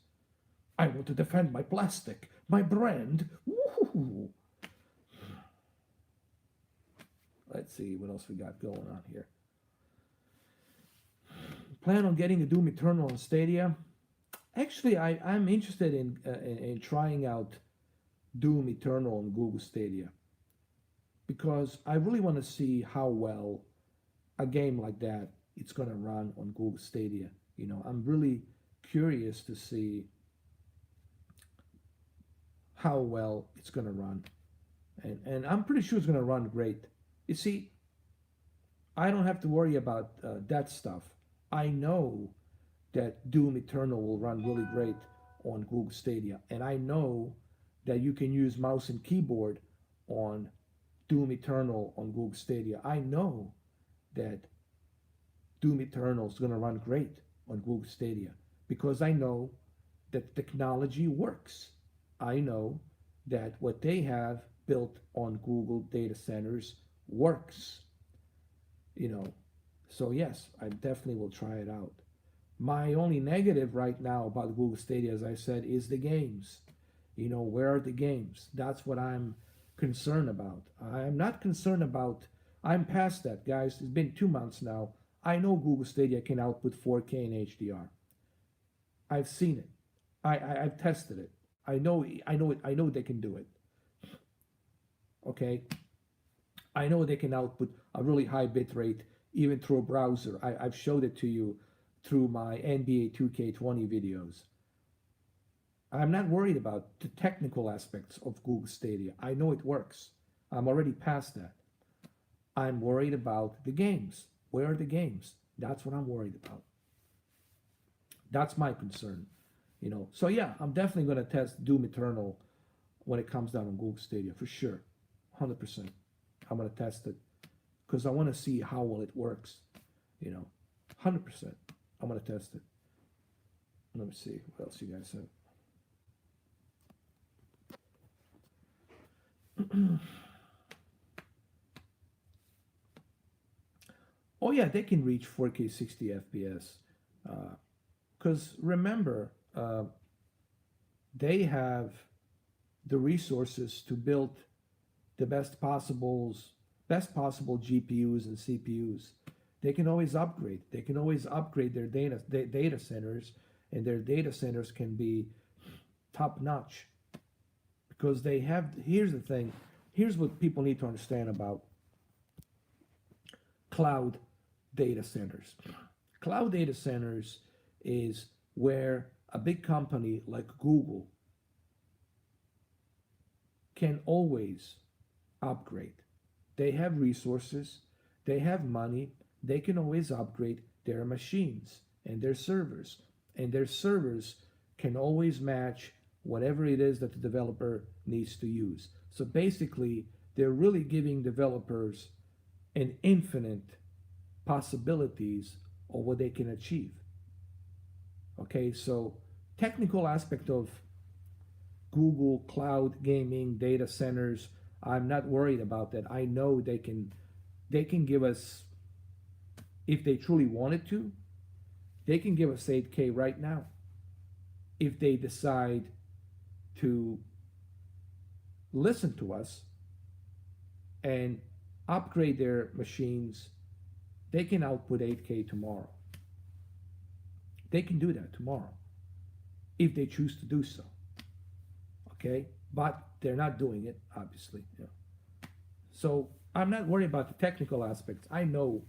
I want to defend my plastic, my brand. Woo-hoo. Let's see what else we got going on here. Plan on getting a Doom Eternal on Stadia. Actually, I'm interested in trying out Doom Eternal on Google Stadia because I really want to see how well a game like that it's going to run on Google Stadia. You know, I'm really curious to see how well it's going to run, and I'm pretty sure it's going to run great. You see, I don't have to worry about that stuff. I know that Doom Eternal will run really great on Google Stadia, and I know that you can use mouse and keyboard on Doom Eternal on Google Stadia. I know that Doom Eternal is going to run great on Google Stadia because I know that technology works. I know that what they have built on Google data centers works. You know, so yes, I definitely will try it out. My only negative right now about Google Stadia, as I said, is the games. Where are the games? That's what I'm concerned about. I'm not concerned about, I'm past that, guys. It's been 2 months now. I know Google Stadia can output 4K and HDR. I've seen it. I've tested it. I know they can do it. Okay? I know they can output a really high bit rate even through a browser. I've showed it to you through my NBA 2K20 videos. I'm not worried about the technical aspects of Google Stadia. I know it works. I'm already past that. I'm worried about the games. Where are the games? That's what I'm worried about. That's my concern. So yeah, I'm definitely going to test Doom Eternal when it comes down on Google Stadia for sure. 100%. I'm going to test it because I want to see how well it works. 100%. I'm going to test it. Let me see what else you guys have. Oh yeah, they can reach 4K 60 FPS. Because remember, they have the resources to build the best possible GPUs and CPUs. They can always upgrade. They can always upgrade their data centers, and their data centers can be top notch because they have. Here's the thing. Here's what people need to understand about cloud data centers. Cloud data centers is where a big company like Google can always upgrade. They have resources, they have money, they can always upgrade their machines and their servers. And their servers can always match whatever it is that the developer needs to use. So basically, they're really giving developers an infinite possibilities of what they can achieve. Okay, so technical aspect of Google Cloud Gaming data centers, I'm not worried about that. I know they can give us, if they truly wanted to, they can give us 8K right now. If they decide to listen to us and upgrade their machines, they can output 8K tomorrow. They can do that tomorrow if they choose to do so. Okay? But they're not doing it, obviously. So I'm not worried about the technical aspects. I know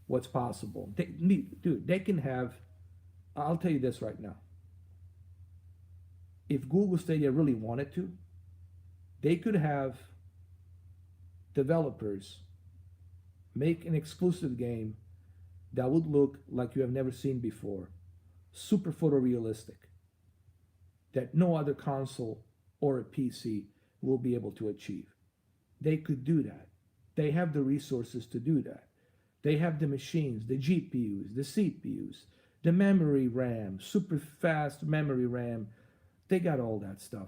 what's possible. They can have, I'll tell you this right now. If Google Stadia really wanted to, they could have developers make an exclusive game that would look like you have never seen before, super photorealistic, that no other console or a PC will be able to achieve. They could do that. They have the resources to do that. They have the machines, the GPUs, the CPUs, the memory RAM, super fast memory RAM. They got all that stuff.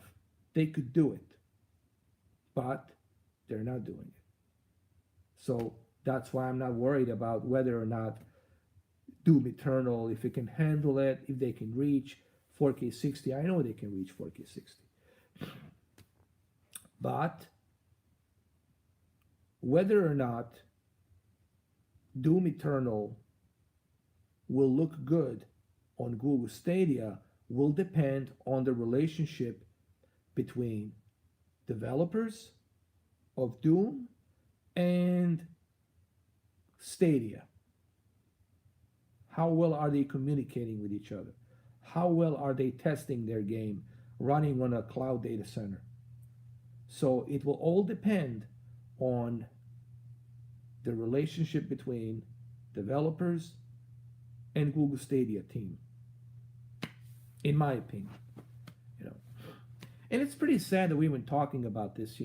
They could do it. But they're not doing it. So that's why I'm not worried about whether or not Doom Eternal, if it can handle it, if they can reach 4K 60. I know they can reach 4K 60. But whether or not Doom Eternal will look good on Google Stadia will depend on the relationship between developers of Doom and Stadia. How well are they communicating with each other? How well are they testing their game running on a cloud data center? So it will all depend on the relationship between developers and Google Stadia team, in my opinion. And it's pretty sad that we've been talking about this.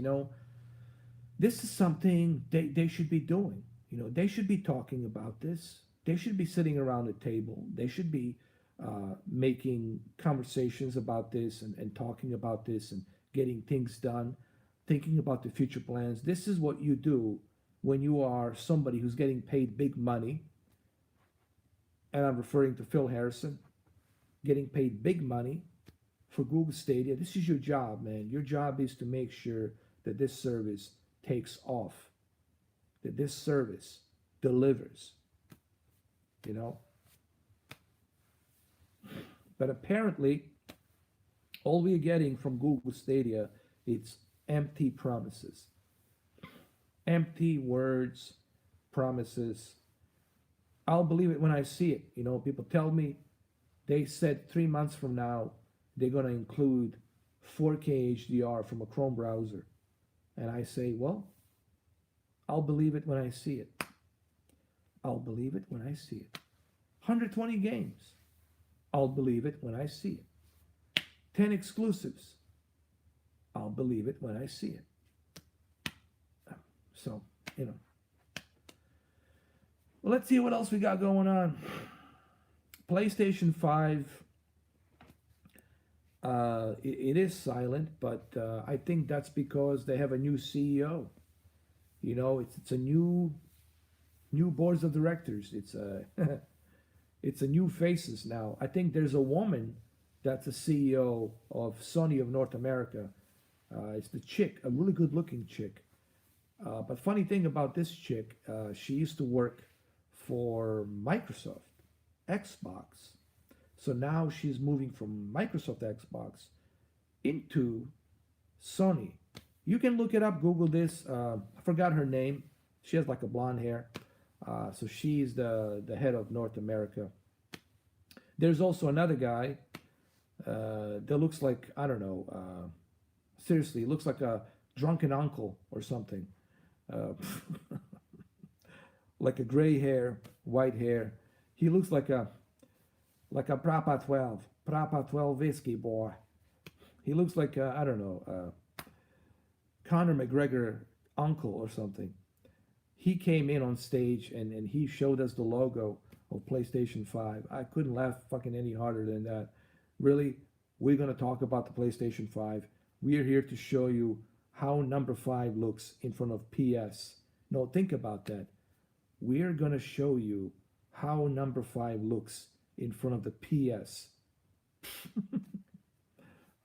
This is something they should be doing. They should be talking about this. They should be sitting around the table. They should be making conversations about this and talking about this and getting things done, thinking about the future plans. This is what you do when you are somebody who's getting paid big money and I'm referring to Phil Harrison, getting paid big money for Google Stadia. This is your job, man. Your job is to make sure that this service takes off, that this service delivers, you know. But apparently, all we're getting from Google Stadia, it's empty promises. Empty words, promises. I'll believe it when I see it. You know, people tell me they said 3 months from now they're going to include 4K HDR from a Chrome browser. And I say, well, I'll believe it when I see it. I'll believe it when I see it. 120 games. I'll believe it when I see it. 10 exclusives. I'll believe it when I see it. So, you know. Well, let's see what else we got going on. PlayStation 5, it is silent, but I think that's because they have a new CEO. You know, it's a new boards of directors. It's a new faces now. I think there's a woman that's a CEO of Sony of North America. It's the chick, a really good looking chick. But funny thing about this chick, she used to work for Microsoft, Xbox. So now she's moving from Microsoft Xbox into Sony. You can look it up, Google this. I forgot her name. She has like a blonde hair. So she's the head of North America. There's also another guy that looks like, I don't know, seriously, looks like a drunken uncle or something. Like a gray hair, white hair. He looks like a Prapa 12 whiskey boy. He looks like I don't know, Conor McGregor uncle or something. He came in on stage and he showed us the logo of PlayStation 5. I couldn't laugh fucking any harder than that. Really, we're gonna talk about the PlayStation 5. We are here to show you how number 5 looks in front of PS. No, think about that. We're gonna show you how number 5 looks in front of the PS.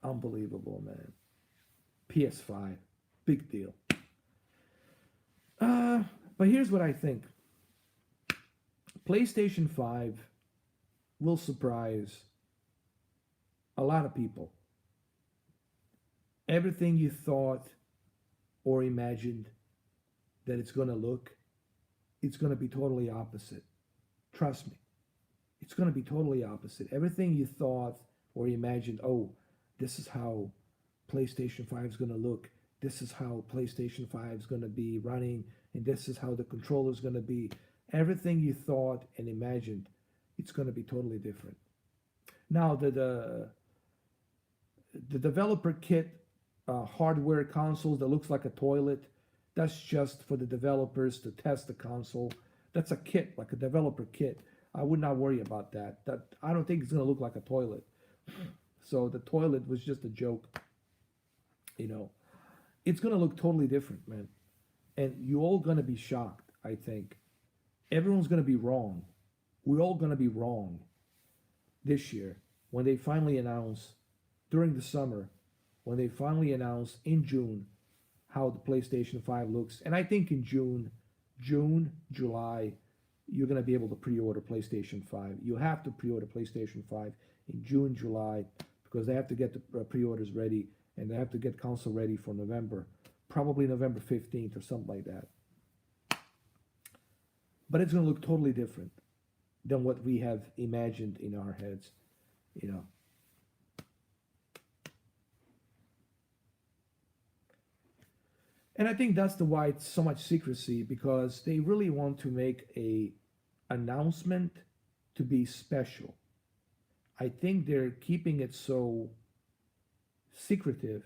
Unbelievable, man. PS5, big deal. But here's what I think. PlayStation 5 will surprise a lot of people. Everything you thought or imagined that it's going to look, it's going to be totally opposite. Trust me. It's going to be totally opposite. Everything you thought or imagined, oh, this is how PlayStation 5 is going to look. This is how PlayStation 5 is going to be running, and this is how the controller is going to be. Everything you thought and imagined, it's going to be totally different. Now, the developer kit hardware consoles that looks like a toilet, that's just for the developers to test the console. That's a kit, like a developer kit. I would not worry about that. I don't think it's going to look like a toilet. So the toilet was just a joke. You know, it's going to look totally different, man. And you're all going to be shocked, I think. Everyone's going to be wrong. We're all going to be wrong this year when they finally announce during the summer, when they finally announce in June how the PlayStation 5 looks. And I think in June, July, you're going to be able to pre-order PlayStation 5. You have to pre-order PlayStation 5 in June, July, because they have to get the pre-orders ready and they have to get console ready for November, probably November 15th or something like that. But it's going to look totally different than what we have imagined in our heads, you know. And I think that's why it's so much secrecy, because they really want to make a announcement to be special. I think they're keeping it so secretive.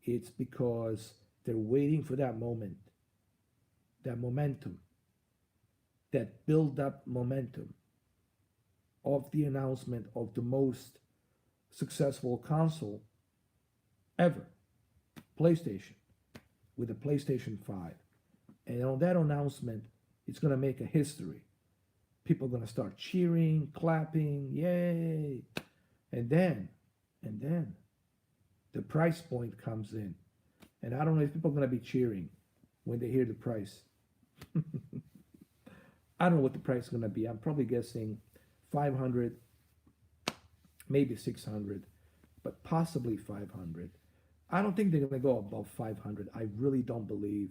It's because they're waiting for that moment, that momentum, that build-up momentum of the announcement of the most successful console ever, PlayStation, with the PlayStation 5. And on that announcement, it's going to make a history. People are going to start cheering, clapping, yay. And then the price point comes in. And I don't know if people are going to be cheering when they hear the price. I don't know what the price is going to be. I'm probably guessing 500, maybe 600, but possibly 500. I don't think they're going to go above 500. I really don't believe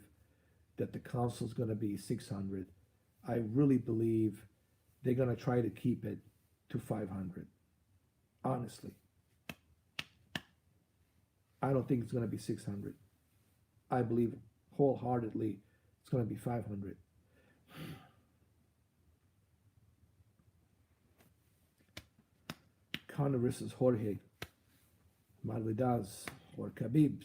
that the console is going to be 600. I really believe they're going to try to keep it to 500. Honestly. I don't think it's going to be 600. I believe wholeheartedly it's going to be 500. Conor versus Jorge Masvidal or Khabib.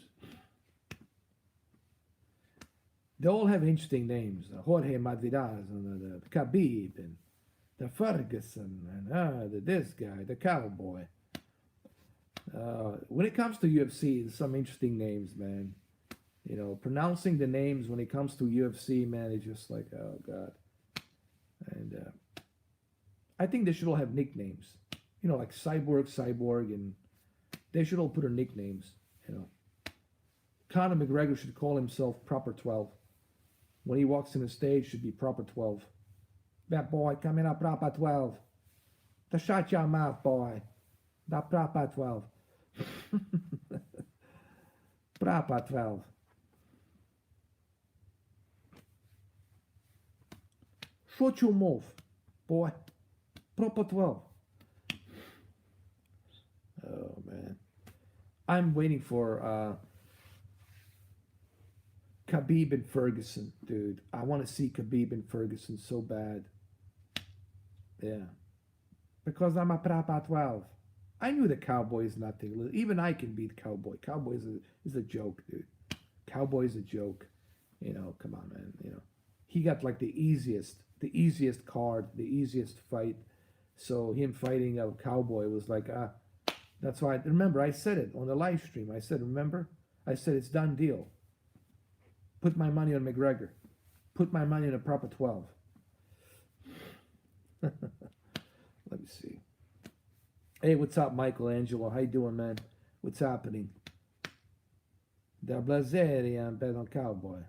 They all have interesting names. Jorge Masvidal and the Khabib and the Ferguson and this guy, the Cowboy. When it comes to UFC, there's some interesting names, man. You know, pronouncing the names when it comes to UFC, man, it's just like, oh God. And I think they should all have nicknames. You know, like Cyborg, and they should all put their nicknames. You know, Conor McGregor should call himself Proper 12. When he walks in the stage, should be Proper 12. That boy coming up Proper 12. To shut your mouth, boy. That Proper 12. Proper 12. Shut your mouth, boy. Proper 12. Oh, man. I'm waiting for Khabib and Ferguson, dude. I want to see Khabib and Ferguson so bad. Yeah. Because I'm a Proper 12. I knew the Cowboy is nothing. Even I can beat Cowboy. Cowboy is a joke, dude. Cowboy is a joke. You know, come on, man. You know, he got like the easiest card, the easiest fight. So him fighting a Cowboy was like, that's why. Remember, I said it on the live stream. I said, remember? I said it's done deal. Put my money on McGregor. Put my money on a Proper 12. Let me see. Hey, what's up, Michelangelo? How you doing, man? What's happening? The Blazarian bet on Cowboy.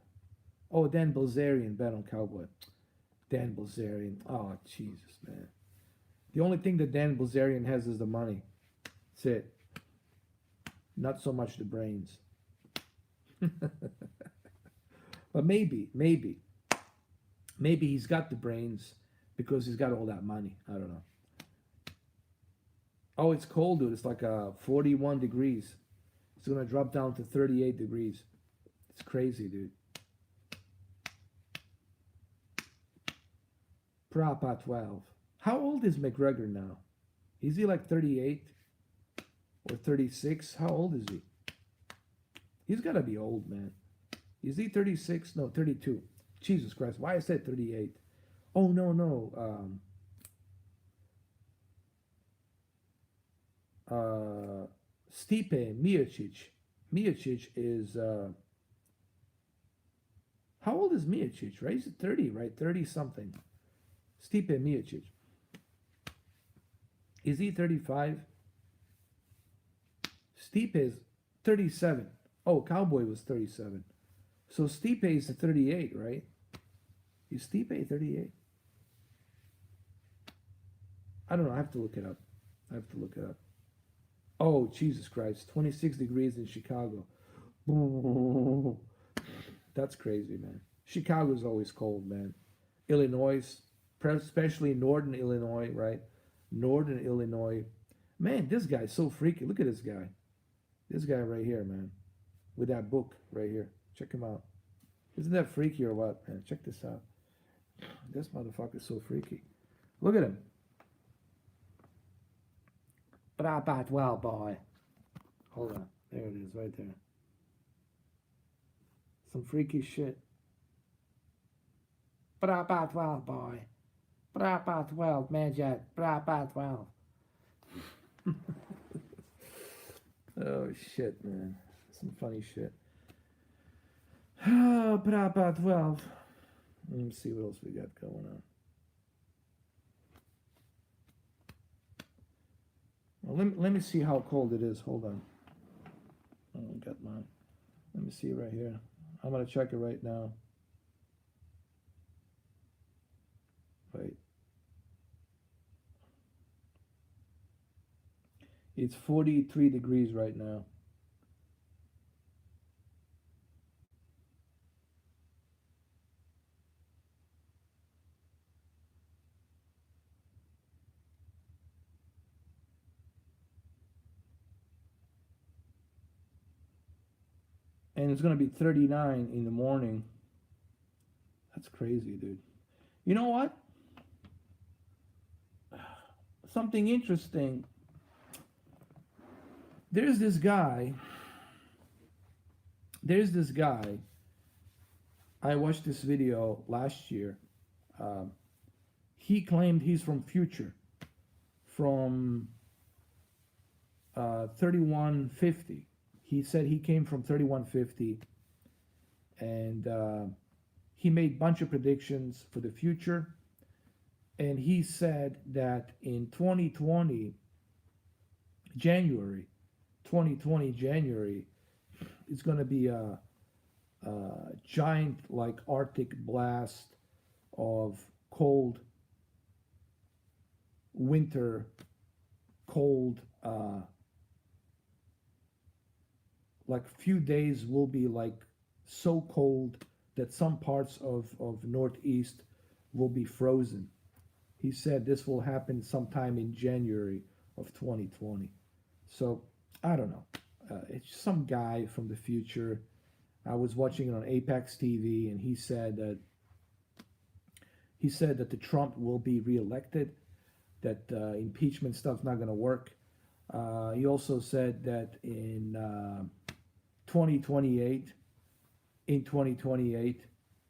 Oh, Dan Blazarian bet on Cowboy. Dan Blazarian. Oh, Jesus, man. The only thing that Dan Blazarian has is the money. That's it. Not so much the brains. But maybe he's got the brains because he's got all that money. I don't know. Oh, it's cold, dude. It's like 41 degrees. It's going to drop down to 38 degrees. It's crazy, dude. Proper 12. How old is McGregor now? Is he like 38 or 36? How old is he? He's got to be old, man. Is he 36? No, 32. Jesus Christ. Why I said 38? Oh, no. Stipe Miocic. Miocic is how old is Miocic, right? He's 30, right? 30 something. Stipe Miocic. Is he 35? Stipe is 37. Oh, Cowboy was 37. So Stipe is 38, right? Is Stipe 38? I don't know. I have to look it up. Oh, Jesus Christ. 26 degrees in Chicago. That's crazy, man. Chicago's always cold, man. Illinois, especially northern Illinois, right? Northern Illinois. Man, this guy's so freaky. Look at this guy. This guy right here, man. With that book right here. Check him out. Isn't that freaky or what, man? Check this out. This motherfucker's so freaky. Look at him. Proper 12, boy. Hold on. There it is, right there. Some freaky shit. Proper 12, boy. Proper 12, Major. Proper 12. Oh, shit, man. Some funny shit. Oh, Proper 12. Let me see what else we got going on. Let me see how cold it is. Hold on. Oh, I got mine. Let me see right here. I'm gonna check it right now. Wait. It's 43 degrees right now. And it's gonna be 39 in the morning. That's crazy, dude. You know what? Something interesting. There's this guy. There's this guy. I watched this video last year. Um, he claimed he's from future, from 3150. He said he came from 3150, and he made a bunch of predictions for the future. And he said that in 2020, January, 2020 January, it's going to be a giant like Arctic blast of cold winter, cold, like few days will be like so cold that some parts of Northeast will be frozen. He said this will happen sometime in January of 2020. So I don't know. It's some guy from the future. I was watching it on Apex TV, and he said that the Trump will be reelected, that impeachment stuff's not going to work. He also said that in 2028,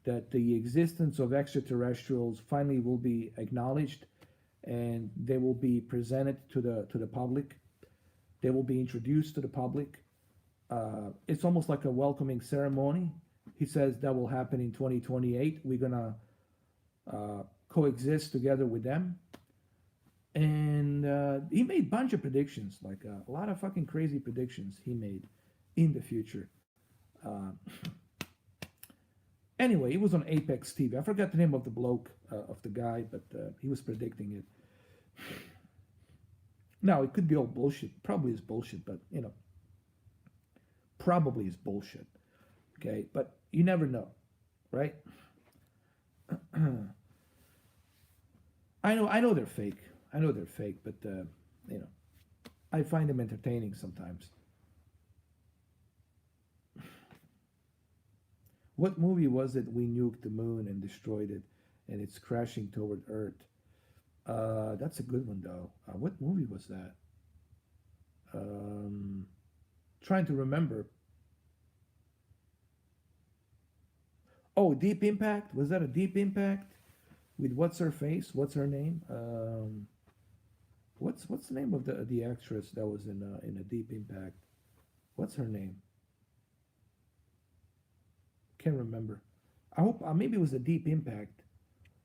that the existence of extraterrestrials finally will be acknowledged, and they will be presented to the public. They will be introduced to the public. It's almost like a welcoming ceremony. He says that will happen in 2028. We're gonna coexist together with them. And he made a bunch of predictions, like a lot of fucking crazy predictions he made in the future. Anyway, it was on Apex TV. I forgot the name of the bloke, of the guy, but he was predicting it. Now, it could be all bullshit. Probably is bullshit, but, you know, probably is bullshit. Okay, but you never know, right? I know they're fake. I know they're fake, but, you know, I find them entertaining sometimes. What movie was it we nuked the moon and destroyed it, and it's crashing toward Earth? That's a good one, though. What movie was that? Trying to remember. Oh, Deep Impact? Was that a Deep Impact? With what's her face? What's her name? What's the name of the actress that was in a Deep Impact? What's her name? Can't remember. I hope maybe it was a Deep Impact,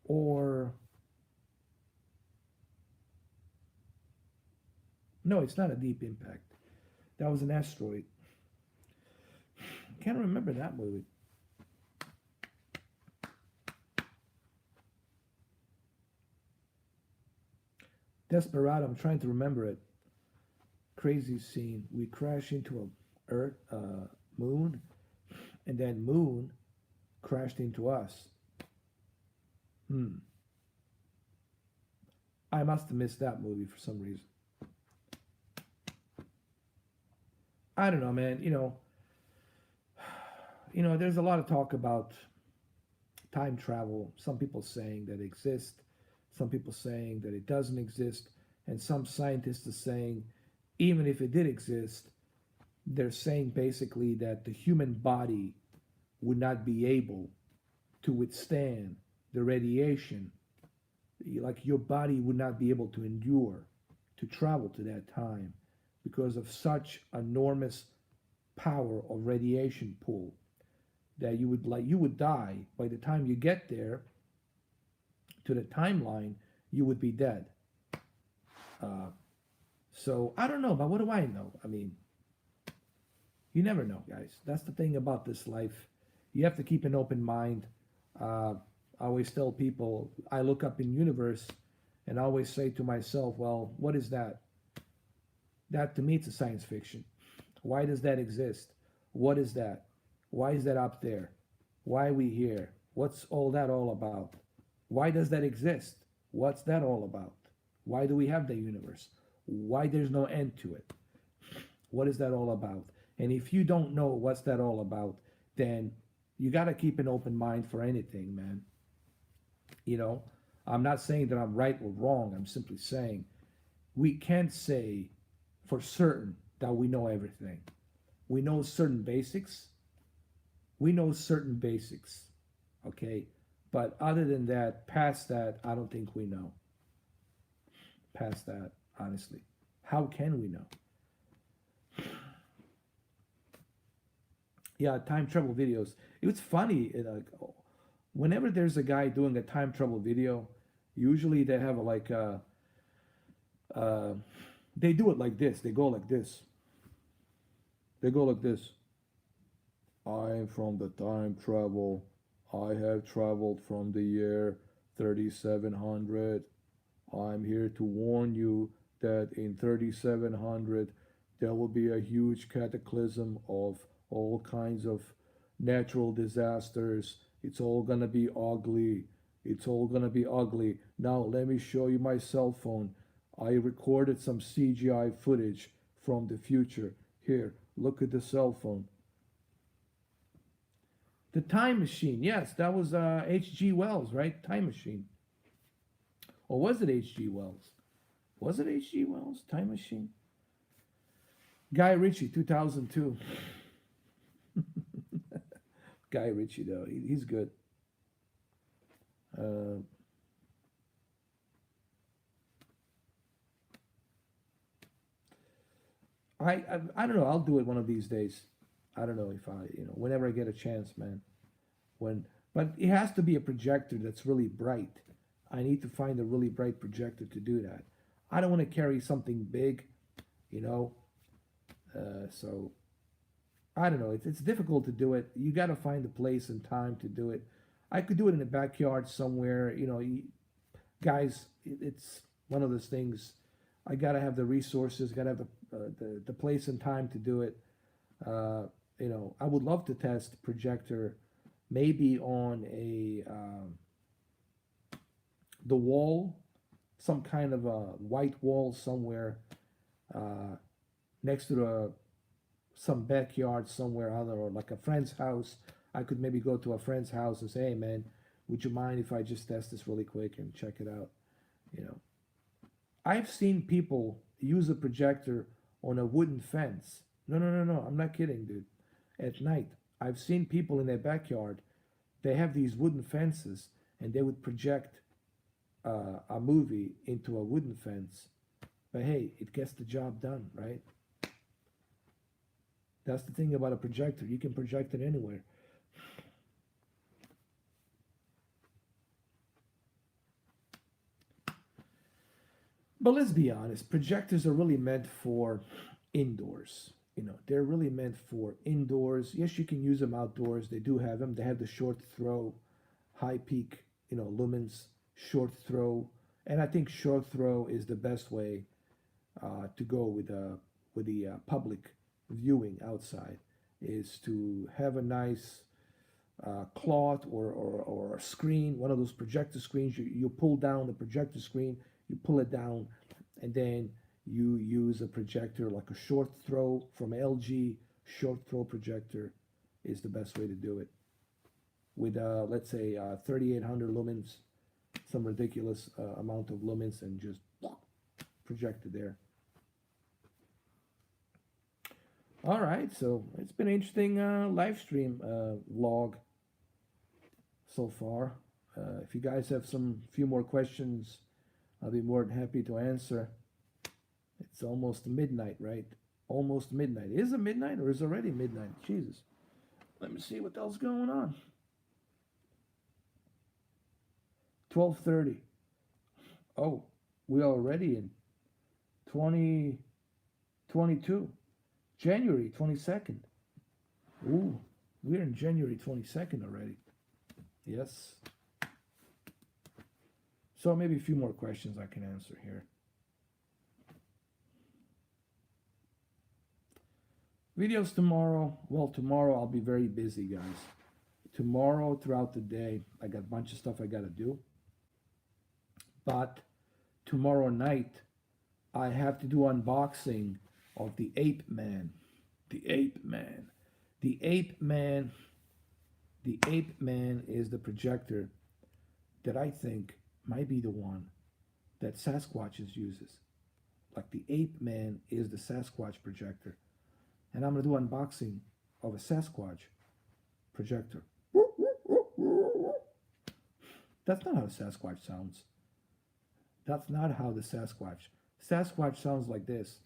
or no, it's not a Deep Impact. That was an asteroid. Can't remember that movie. Desperado. I'm trying to remember it. Crazy scene. We crash into a Earth, moon, and then moon crashed into us. I must have missed that movie for some reason. I don't know, man. There's a lot of talk about time travel. Some people saying that it exists, some people saying that it doesn't exist, and some scientists are saying even if it did exist, they're saying basically that the human body would not be able to withstand the radiation. Like your body would not be able to endure to travel to that time because of such enormous power of radiation pull that you would die. By the time you get there to the timeline, you would be dead. So I don't know, but what do I know? I mean, you never know, guys. That's the thing about this life. You have to keep an open mind. I always tell people, I look up in universe and I always say to myself, well, what is that? That to me, it's a science fiction. Why does that exist? What is that? Why is that up there? Why are we here? What's all that all about? Why does that exist? What's that all about? Why do we have the universe? Why there's no end to it? What is that all about? And if you don't know what's that all about, then you got to keep an open mind for anything, man. You know, I'm not saying that I'm right or wrong. I'm simply saying we can't say for certain that we know everything. We know certain basics. We know certain basics, okay? But other than that, past that, I don't think we know. Past that, honestly. How can we know? Yeah, time travel videos. It was funny. Whenever there's a guy doing a time travel video, usually they have uh, they do it like this. They go like this. They go like this. I'm from the time travel. I have traveled from the year 3700. I'm here to warn you that in 3700 there will be a huge cataclysm of all kinds of natural disasters. It's all gonna be ugly. It's all gonna be ugly. Now, let me show you my cell phone. I recorded some CGI footage from the future. Here, look at the cell phone. The Time Machine. Yes, that was H.G. Wells, right? Time Machine. Or was it H.G. Wells? Was it H.G. Wells? Time Machine? Guy Ritchie, 2002. Guy Ritchie, though, he's good. Uh, I don't know. I'll do it one of these days. I don't know if whenever I get a chance, man. When, but it has to be a projector that's really bright. I need to find a really bright projector to do that. I don't want to carry something big, you know. So I don't know. It's difficult to do it. You got to find a place and time to do it. I could do it in the backyard somewhere. Guys, it's one of those things. I got to have the resources. Got to have the place and time to do it. Uh, I would love to test projector, maybe on the wall, some kind of a white wall somewhere, uh, next to some backyard somewhere other, or like a friend's house. I could maybe go to a friend's house and say, "Hey, man, would you mind if I just test this really quick and check it out?" You know, I've seen people use a projector on a wooden fence. No, no, no, no. I'm not kidding, dude. At night, I've seen people in their backyard. They have these wooden fences, and they would project a movie into a wooden fence. But hey, it gets the job done, right? That's the thing about a projector. You can project it anywhere. But let's be honest, projectors are really meant for indoors. They're really meant for indoors. Yes, you can use them outdoors. They do have them. They have the short throw, high peak, lumens, short throw. And I think short throw is the best way to go with the public viewing outside, is to have a nice cloth or a screen, one of those projector screens. You pull down the projector screen, you pull it down, and then you use a projector like a short throw from LG. Short throw projector is the best way to do it, with let's say 3800 lumens, some ridiculous amount of lumens, and just project it there. All right, so it's been an interesting live stream vlog so far. If you guys have some few more questions, I'll be more than happy to answer. It's almost midnight, right? Almost midnight. Is it midnight or is it already midnight? Jesus. Let me see what else going on. 12:30. Oh, we're already in 20. 22. January 22nd. Ooh, we're in January 22nd already. Yes. So maybe a few more questions I can answer here. Videos tomorrow. Well, tomorrow I'll be very busy, guys. Tomorrow, throughout the day, I got a bunch of stuff I got to do. But tomorrow night, I have to do unboxing of the Ape Man. The Ape Man. The Ape Man. The Ape Man is the projector that I think might be the one that Sasquatches uses. Like the Ape Man is the Sasquatch projector. And I'm going to do unboxing of a Sasquatch projector. That's not how the Sasquatch sounds. That's not how the Sasquatch sounds like this.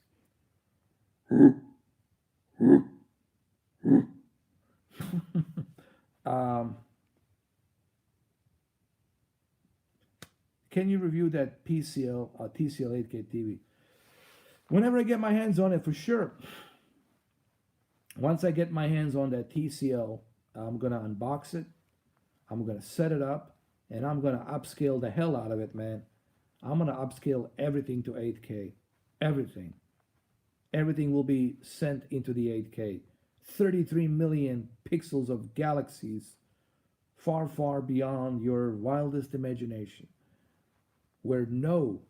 Can you review that TCL 8K TV? Whenever I get my hands on it, for sure. Once I get my hands on that TCL, I'm going to unbox it. I'm going to set it up. And I'm going to upscale the hell out of it, man. I'm going to upscale everything to 8K. Everything. Everything will be sent into the 8K. 33 million pixels of galaxies, far, far beyond your wildest imagination. Where no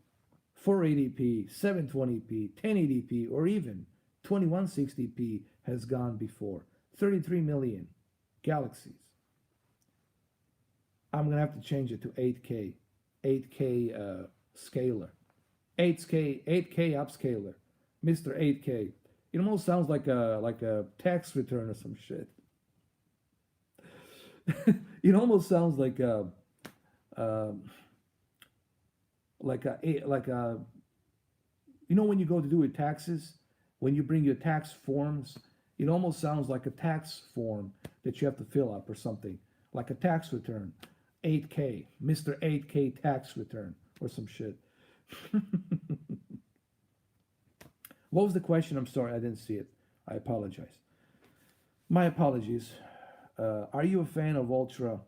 480p, 720p, 1080p, or even 2160p has gone before. 33 million galaxies. I'm going to have to change it to 8K. 8K scaler. 8K upscaler. Mr. 8K. It almost sounds like a tax return or some shit. It almost sounds like a you know when you go to do your taxes, when you bring your tax forms, it almost sounds like a tax form that you have to fill up or something, like a tax return. 8K, Mr. 8K tax return or some shit. What was the question? I'm sorry, I didn't see it. I apologize. My apologies. Are you a fan of ultra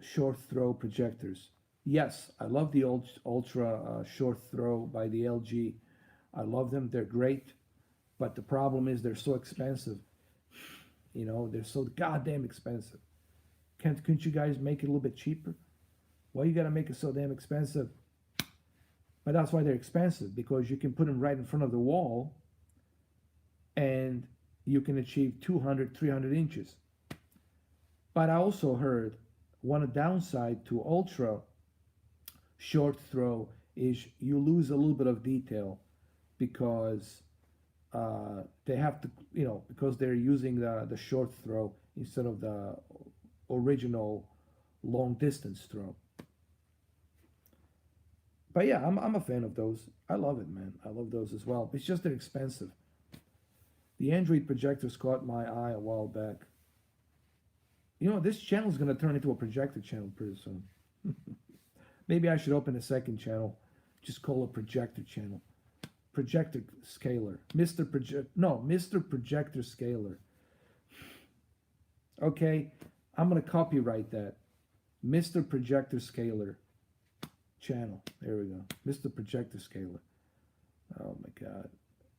short throw projectors? Yes, I love the ultra short throw by the LG. I love them. They're great. But the problem is they're so expensive. You know, they're so goddamn expensive. Couldn't you guys make it a little bit cheaper? Why you gotta make it so damn expensive? But that's why they're expensive, because you can put them right in front of the wall and you can achieve 200, 300 inches. But I also heard one downside to ultra short throw is you lose a little bit of detail because they have to, you know, because they're using the short throw instead of the original long distance throw. But yeah, I'm a fan of those. I love it, man. I love those as well. It's just they're expensive. The Android projectors caught my eye a while back. You know, this channel is going to turn into a projector channel pretty soon. Maybe I should open a second channel. Just call it Projector channel. Projector Scaler. Mr. Projector Scaler. Okay, I'm going to copyright that. Mr. Projector Scaler channel. There we go. Mr. Projector Scaler. Oh my God.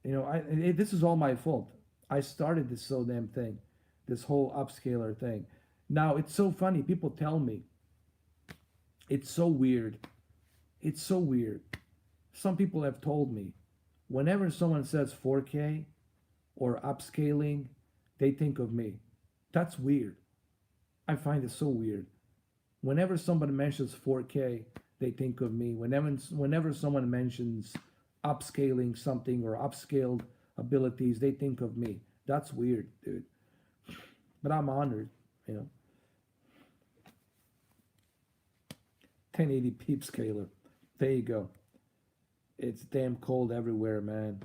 You know, this is all my fault. I started this so damn thing. This whole upscaler thing. Now, it's so funny. People tell me. It's so weird. It's so weird. Some people have told me, whenever someone says 4K or upscaling, they think of me. That's weird. I find it so weird. Whenever somebody mentions 4K, they think of me. Whenever someone mentions upscaling something or upscaled abilities, they think of me. That's weird, dude. But I'm honored, you know. 1080 peep scaler. There you go. It's damn cold everywhere, man.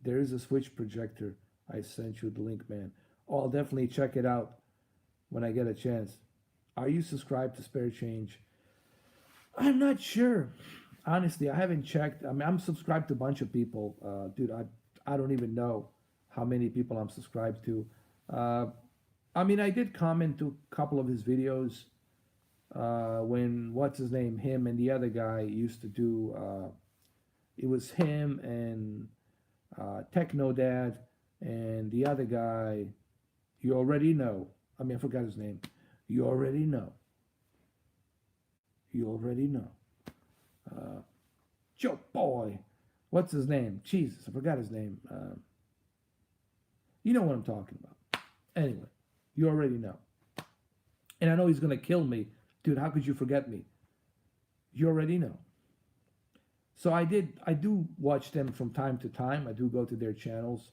There is a Switch projector. I sent you the link, man. Oh, I'll definitely check it out when I get a chance. Are you subscribed to Spare Change? I'm not sure. Honestly, I haven't checked. I mean, I'm subscribed to a bunch of people, dude. I don't even know how many people I'm subscribed to. Uh, I mean, I did comment to a couple of his videos when what's his name, him and the other guy used to do. It was him and Techno Dad and the other guy. You already know. I mean, I forgot his name. You already know. You already know. Uh, Joe boy, what's his name? Jesus, I forgot his name. You know what I'm talking about. Anyway, you already know. And I know he's gonna kill me, dude. How could you forget me? You already know. So I do watch them from time to time. I do go to their channels.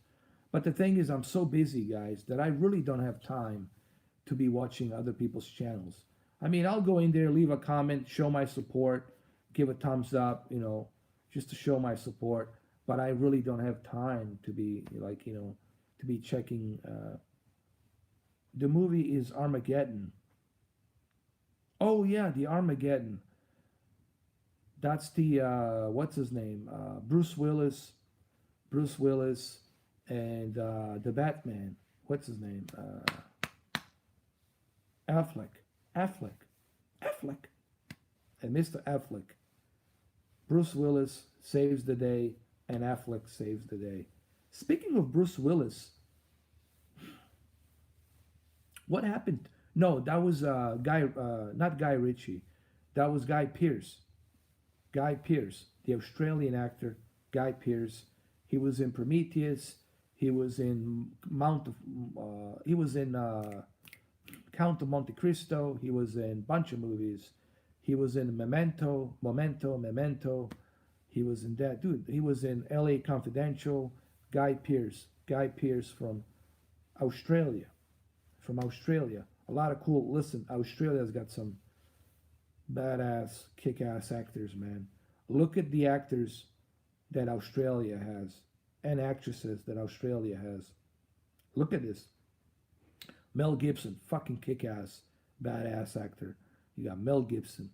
But the thing is, I'm so busy, guys, that I really don't have time to be watching other people's channels. I mean, I'll go in there, leave a comment, show my support, give a thumbs up, just to show my support. But I really don't have time to be like, to be checking. The movie is Armageddon. Oh yeah, the Armageddon. That's the what's his name? Bruce Willis. Bruce Willis and the Batman. What's his name? Affleck. Affleck. Affleck. And Mr. Affleck. Bruce Willis saves the day, and Affleck saves the day. Speaking of Bruce Willis, what happened? No, that was not Guy Ritchie. That was Guy Pearce. Guy Pearce, the Australian actor, Guy Pearce. He was in Prometheus. He was in he was in Count of Monte Cristo. He was in a bunch of movies. He was in Memento. He was in that, dude. He was in L.A. Confidential. Guy Pearce from Australia. From Australia. A lot of cool. Listen, Australia's got some badass, kick-ass actors, man. Look at the actors that Australia has and actresses that Australia has. Look at this. Mel Gibson, fucking kick-ass, badass actor. You got Mel Gibson.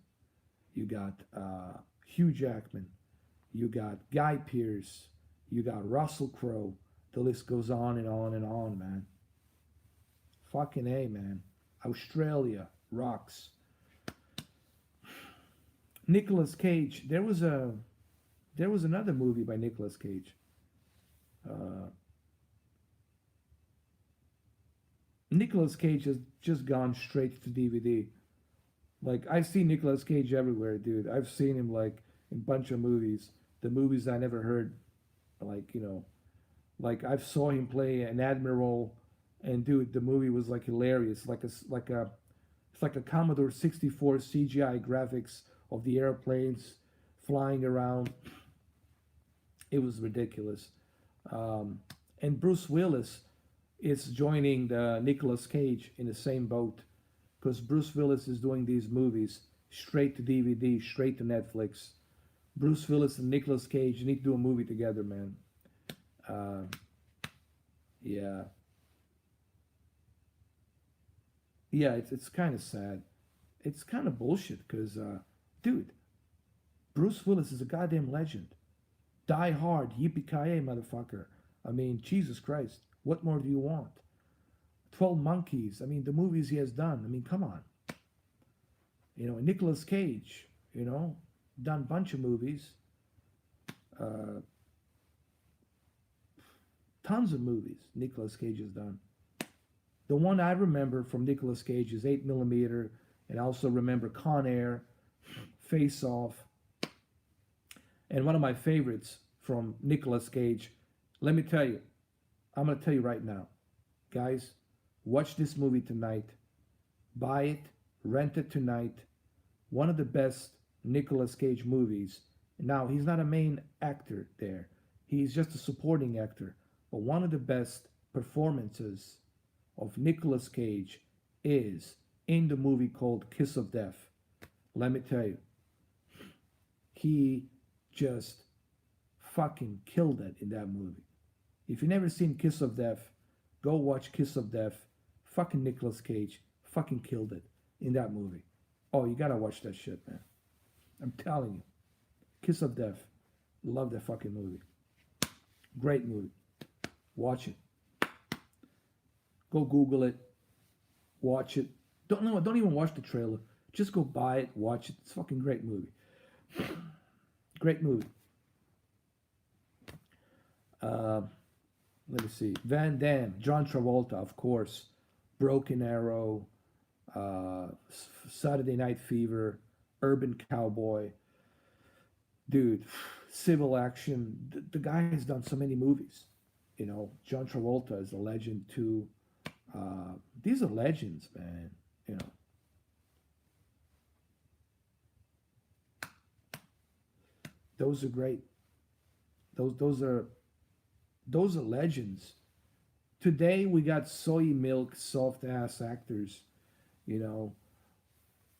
You got Hugh Jackman. You got Guy Pearce. You got Russell Crowe. The list goes on and on and on, man. Fucking A, man. Australia rocks. Nicolas Cage. There was another movie by Nicolas Cage. Nicolas Cage has just gone straight to DVD. Like, I see Nicolas Cage everywhere, dude. I've seen him like in a bunch of movies. The movies I never heard, like, like I saw him play an admiral, and dude, the movie was like hilarious. It's like a Commodore 64 CGI graphics of the airplanes flying around. It was ridiculous. And Bruce Willis is joining the Nicolas Cage in the same boat, because Bruce Willis is doing these movies straight to DVD, straight to Netflix. Bruce Willis and Nicolas Cage need to do a movie together, man. Yeah. Yeah, it's kind of sad. It's kind of bullshit because, dude, Bruce Willis is a goddamn legend. Die Hard, yippee-ki-yay, motherfucker. I mean, Jesus Christ, what more do you want? 12 Monkeys, I mean, the movies he has done, I mean, come on. Nicolas Cage, done a bunch of movies. Tons of movies Nicolas Cage has done. The one I remember from Nicolas Cage is 8mm, and I also remember Con Air, Face Off, and one of my favorites from Nicolas Cage. Let me tell you, I'm going to tell you right now, guys, watch this movie tonight. Buy it, rent it tonight. One of the best Nicolas Cage movies. Now, he's not a main actor there. He's just a supporting actor. But one of the best performances of Nicolas Cage is in the movie called Kiss of Death. Let me tell you, he just fucking killed it in that movie. If you've never seen Kiss of Death, go watch Kiss of Death. Fucking Nicolas Cage fucking killed it in that movie. Oh, you gotta watch that shit, man. I'm telling you. Kiss of Death. Love that fucking movie. Great movie. Watch it. Go Google it. Watch it. Don't even watch the trailer. Just go buy it, watch it. It's a fucking great movie. Great movie. Let me see. Van Damme, John Travolta, of course. Broken Arrow, Saturday Night Fever, Urban Cowboy. Dude, Civil Action. The guy has done so many movies. You know, John Travolta is a legend too. These are legends, man. You know. Those are great. Those are legends. Today we got soy milk soft ass actors, you know.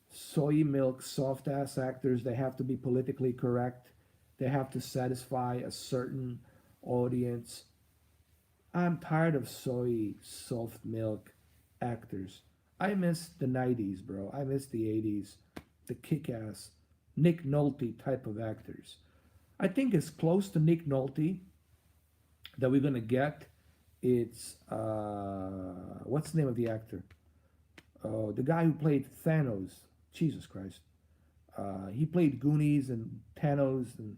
Soy milk soft ass actors, they have to be politically correct. They have to satisfy a certain audience. I'm tired of soy soft milk actors. I miss the 90s, bro. I miss the 80s. The kick-ass Nick Nolte type of actors. I think as close to Nick Nolte that we're gonna get, it's what's the name of the actor? The guy who played Thanos. Jesus Christ. He played Goonies and Thanos, and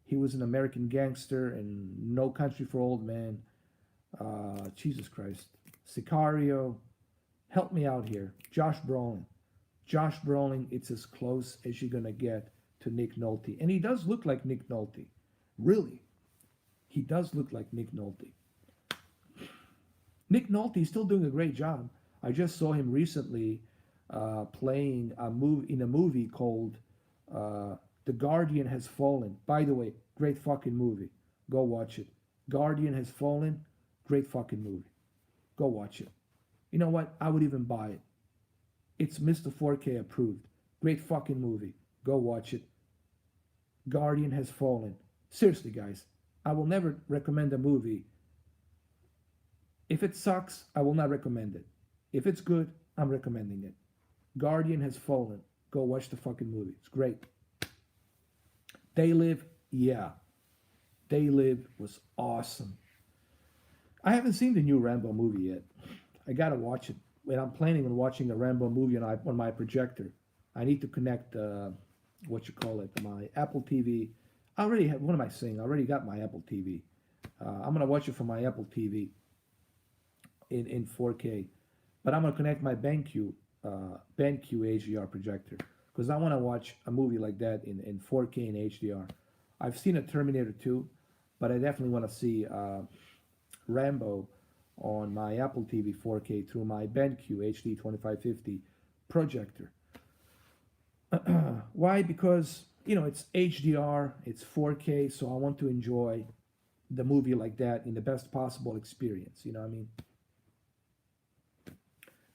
he was an American gangster in No Country for Old Men. Jesus Christ. Sicario. Help me out here. Josh Brolin. Josh Brolin, it's as close as you're gonna get to Nick Nolte. And he does look like Nick Nolte. Really. He does look like Nick Nolte. Nick Nolte is still doing a great job. I just saw him recently playing in a movie called The Guardian Has Fallen. By the way, great fucking movie. Go watch it. Guardian Has Fallen, great fucking movie. Go watch it. You know what? I would even buy it. It's Mr4k approved. Great fucking movie. Go watch it. Guardian Has Fallen. Seriously, guys, I will never recommend a movie. If it sucks, I will not recommend it. If it's good, I'm recommending it. Guardian Has Fallen. Go watch the fucking movie. It's great. They Live, yeah. They Live was awesome. I haven't seen the new Rambo movie yet. I gotta watch it. When I'm planning on watching a Rambo movie on my projector, I need to connect my Apple TV. I already have. What am I saying? I already got my Apple TV. I'm gonna watch it from my Apple TV in 4K, but I'm gonna connect my BenQ HDR projector because I want to watch a movie like that in 4K and HDR. I've seen a Terminator 2, but I definitely want to see Rambo on my Apple TV 4K through my BenQ HD 2550 projector. Why? Because, you know, it's HDR, it's 4K, so I want to enjoy the movie like that in the best possible experience. You know what I mean?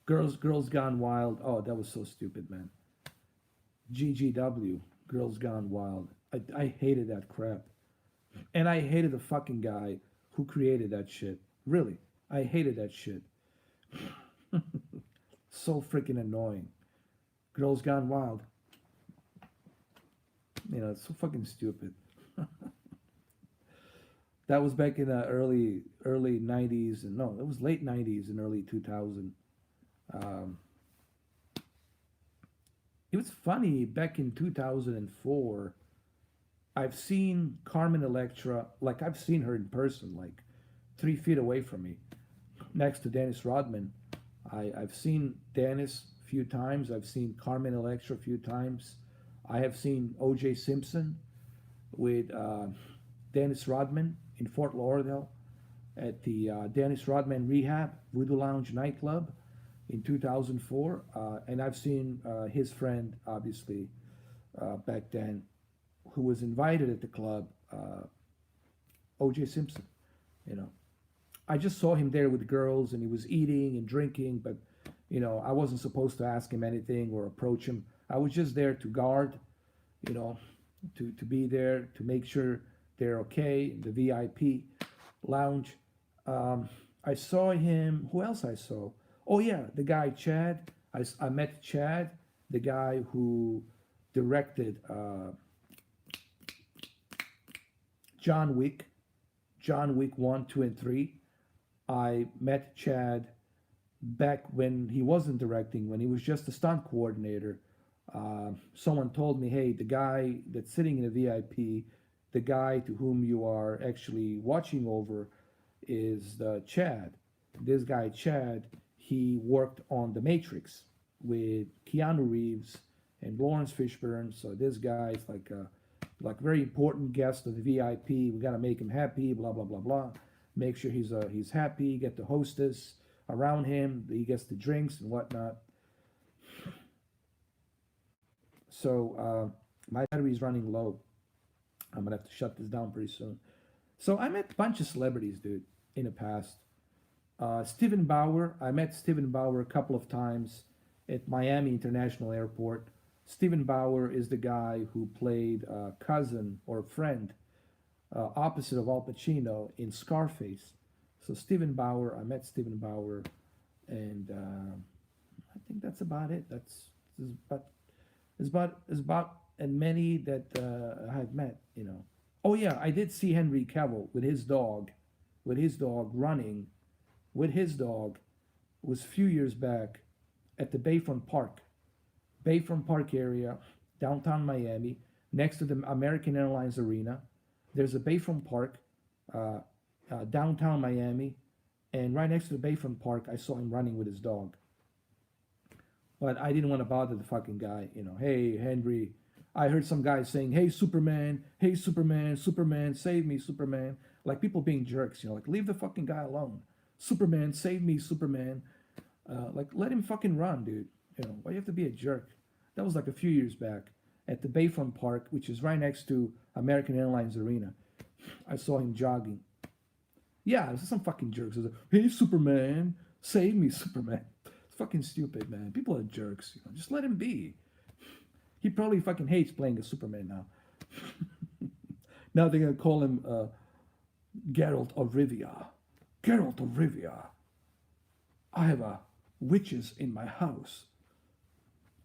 Girls Gone Wild. Oh, that was so stupid, man. GGW, Girls Gone Wild. I hated that crap. And I hated the fucking guy who created that shit. Really. I hated that shit. So freaking annoying. Girls Gone Wild. You know, it's so fucking stupid. That was back in the early 90s. And no, it was late 90s and early 2000. It was funny, back in 2004, I've seen Carmen Electra, like I've seen her in person, like 3 feet away from me, next to Dennis Rodman. I've seen Dennis a few times. I've seen Carmen Electra a few times. I have seen O.J. Simpson with Dennis Rodman in Fort Lauderdale at the Dennis Rodman Rehab Voodoo Lounge nightclub in 2004. And I've seen his friend, obviously, back then, who was invited at the club, O.J. Simpson. You know, I just saw him there with girls, and he was eating and drinking, but, you know, I wasn't supposed to ask him anything or approach him. I was just there to guard, you know, to be there to make sure they're okay in the VIP lounge. I saw him. Who else I saw? Oh yeah, the guy Chad. I met Chad, the guy who directed John Wick, John Wick 1, 2, and 3. I met Chad back when he wasn't directing, when he was just a stunt coordinator. Someone told me, hey, the guy that's sitting in the VIP, the guy to whom you are actually watching over, is Chad. This guy, Chad, he worked on The Matrix with Keanu Reeves and Lawrence Fishburne. So this guy is like very important guest of the VIP. We got to make him happy, blah, blah, blah, blah. Make sure he's happy, get the hostess around him, he gets the drinks and whatnot. So my battery's running low. I'm gonna have to shut this down pretty soon. So I met a bunch of celebrities, dude, in the past. Steven Bauer, I met Steven Bauer a couple of times at Miami International Airport. Steven Bauer is the guy who played cousin or friend opposite of Al Pacino in Scarface. So Steven Bauer, I met Steven Bauer, and I think that's about it. That's is about and many that I've met. You know. Oh yeah, I did see Henry Cavill with his dog running, with his dog. It was a few years back at the Bayfront Park area, downtown Miami, next to the American Airlines Arena. There's a Bayfront Park, downtown Miami, and right next to the Bayfront Park, I saw him running with his dog. But I didn't want to bother the fucking guy. You know, hey, Henry. I heard some guy saying, hey, Superman, Superman, save me, Superman. Like people being jerks, you know, like leave the fucking guy alone. Superman, save me, Superman. Like let him fucking run, dude. You know, why do you have to be a jerk? That was like a few years back at the Bayfront Park, which is right next to American Airlines Arena. I saw him jogging. Yeah, this is some fucking jerks. Like, hey, Superman, save me, Superman. It's fucking stupid, man. People are jerks. You know, just let him be. He probably fucking hates playing a Superman now. Now they're gonna call him Geralt of Rivia. Geralt of Rivia. I have witches in my house,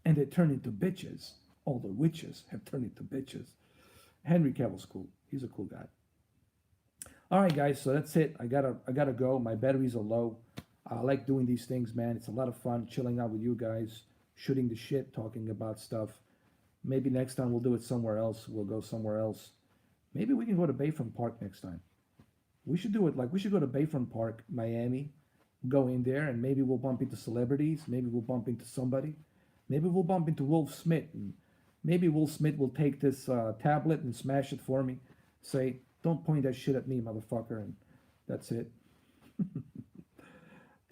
and they turn into bitches. All the witches have turned into bitches. Henry Cavill's cool. He's a cool guy. All right, guys. So that's it. I gotta go. My batteries are low. I like doing these things, man. It's a lot of fun chilling out with you guys, shooting the shit, talking about stuff. Maybe next time we'll do it somewhere else. We'll go somewhere else. Maybe we can go to Bayfront Park next time. We should do it we should go to Bayfront Park, Miami, go in there, and maybe we'll bump into celebrities. Maybe we'll bump into somebody. Maybe we'll bump into Will Smith, and maybe Will Smith will take this tablet and smash it for me. Say, don't point that shit at me, motherfucker, and that's it.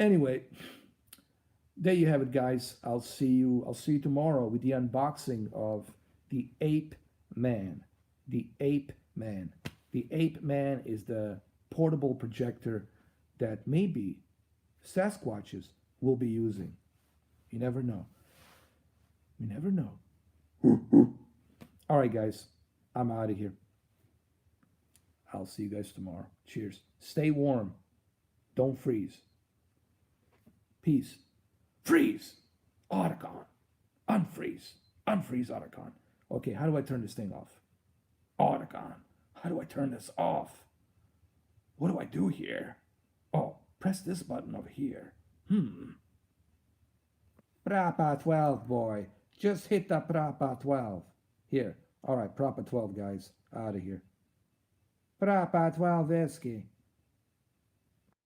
Anyway, there you have it, guys. I'll see you tomorrow with the unboxing of the Ape Man. The Ape Man. The Ape Man is the portable projector that maybe Sasquatches will be using. You never know. You never know. All right, guys. I'm out of here. I'll see you guys tomorrow. Cheers. Stay warm. Don't freeze. Peace. Freeze! Otacon. Unfreeze. Unfreeze Otacon. Okay, how do I turn this thing off? Otacon. How do I turn this off? What do I do here? Oh, press this button over here. Proper 12, boy. Just hit the proper 12. Here. All right, proper 12, guys. Out of here. Proper 12 whiskey.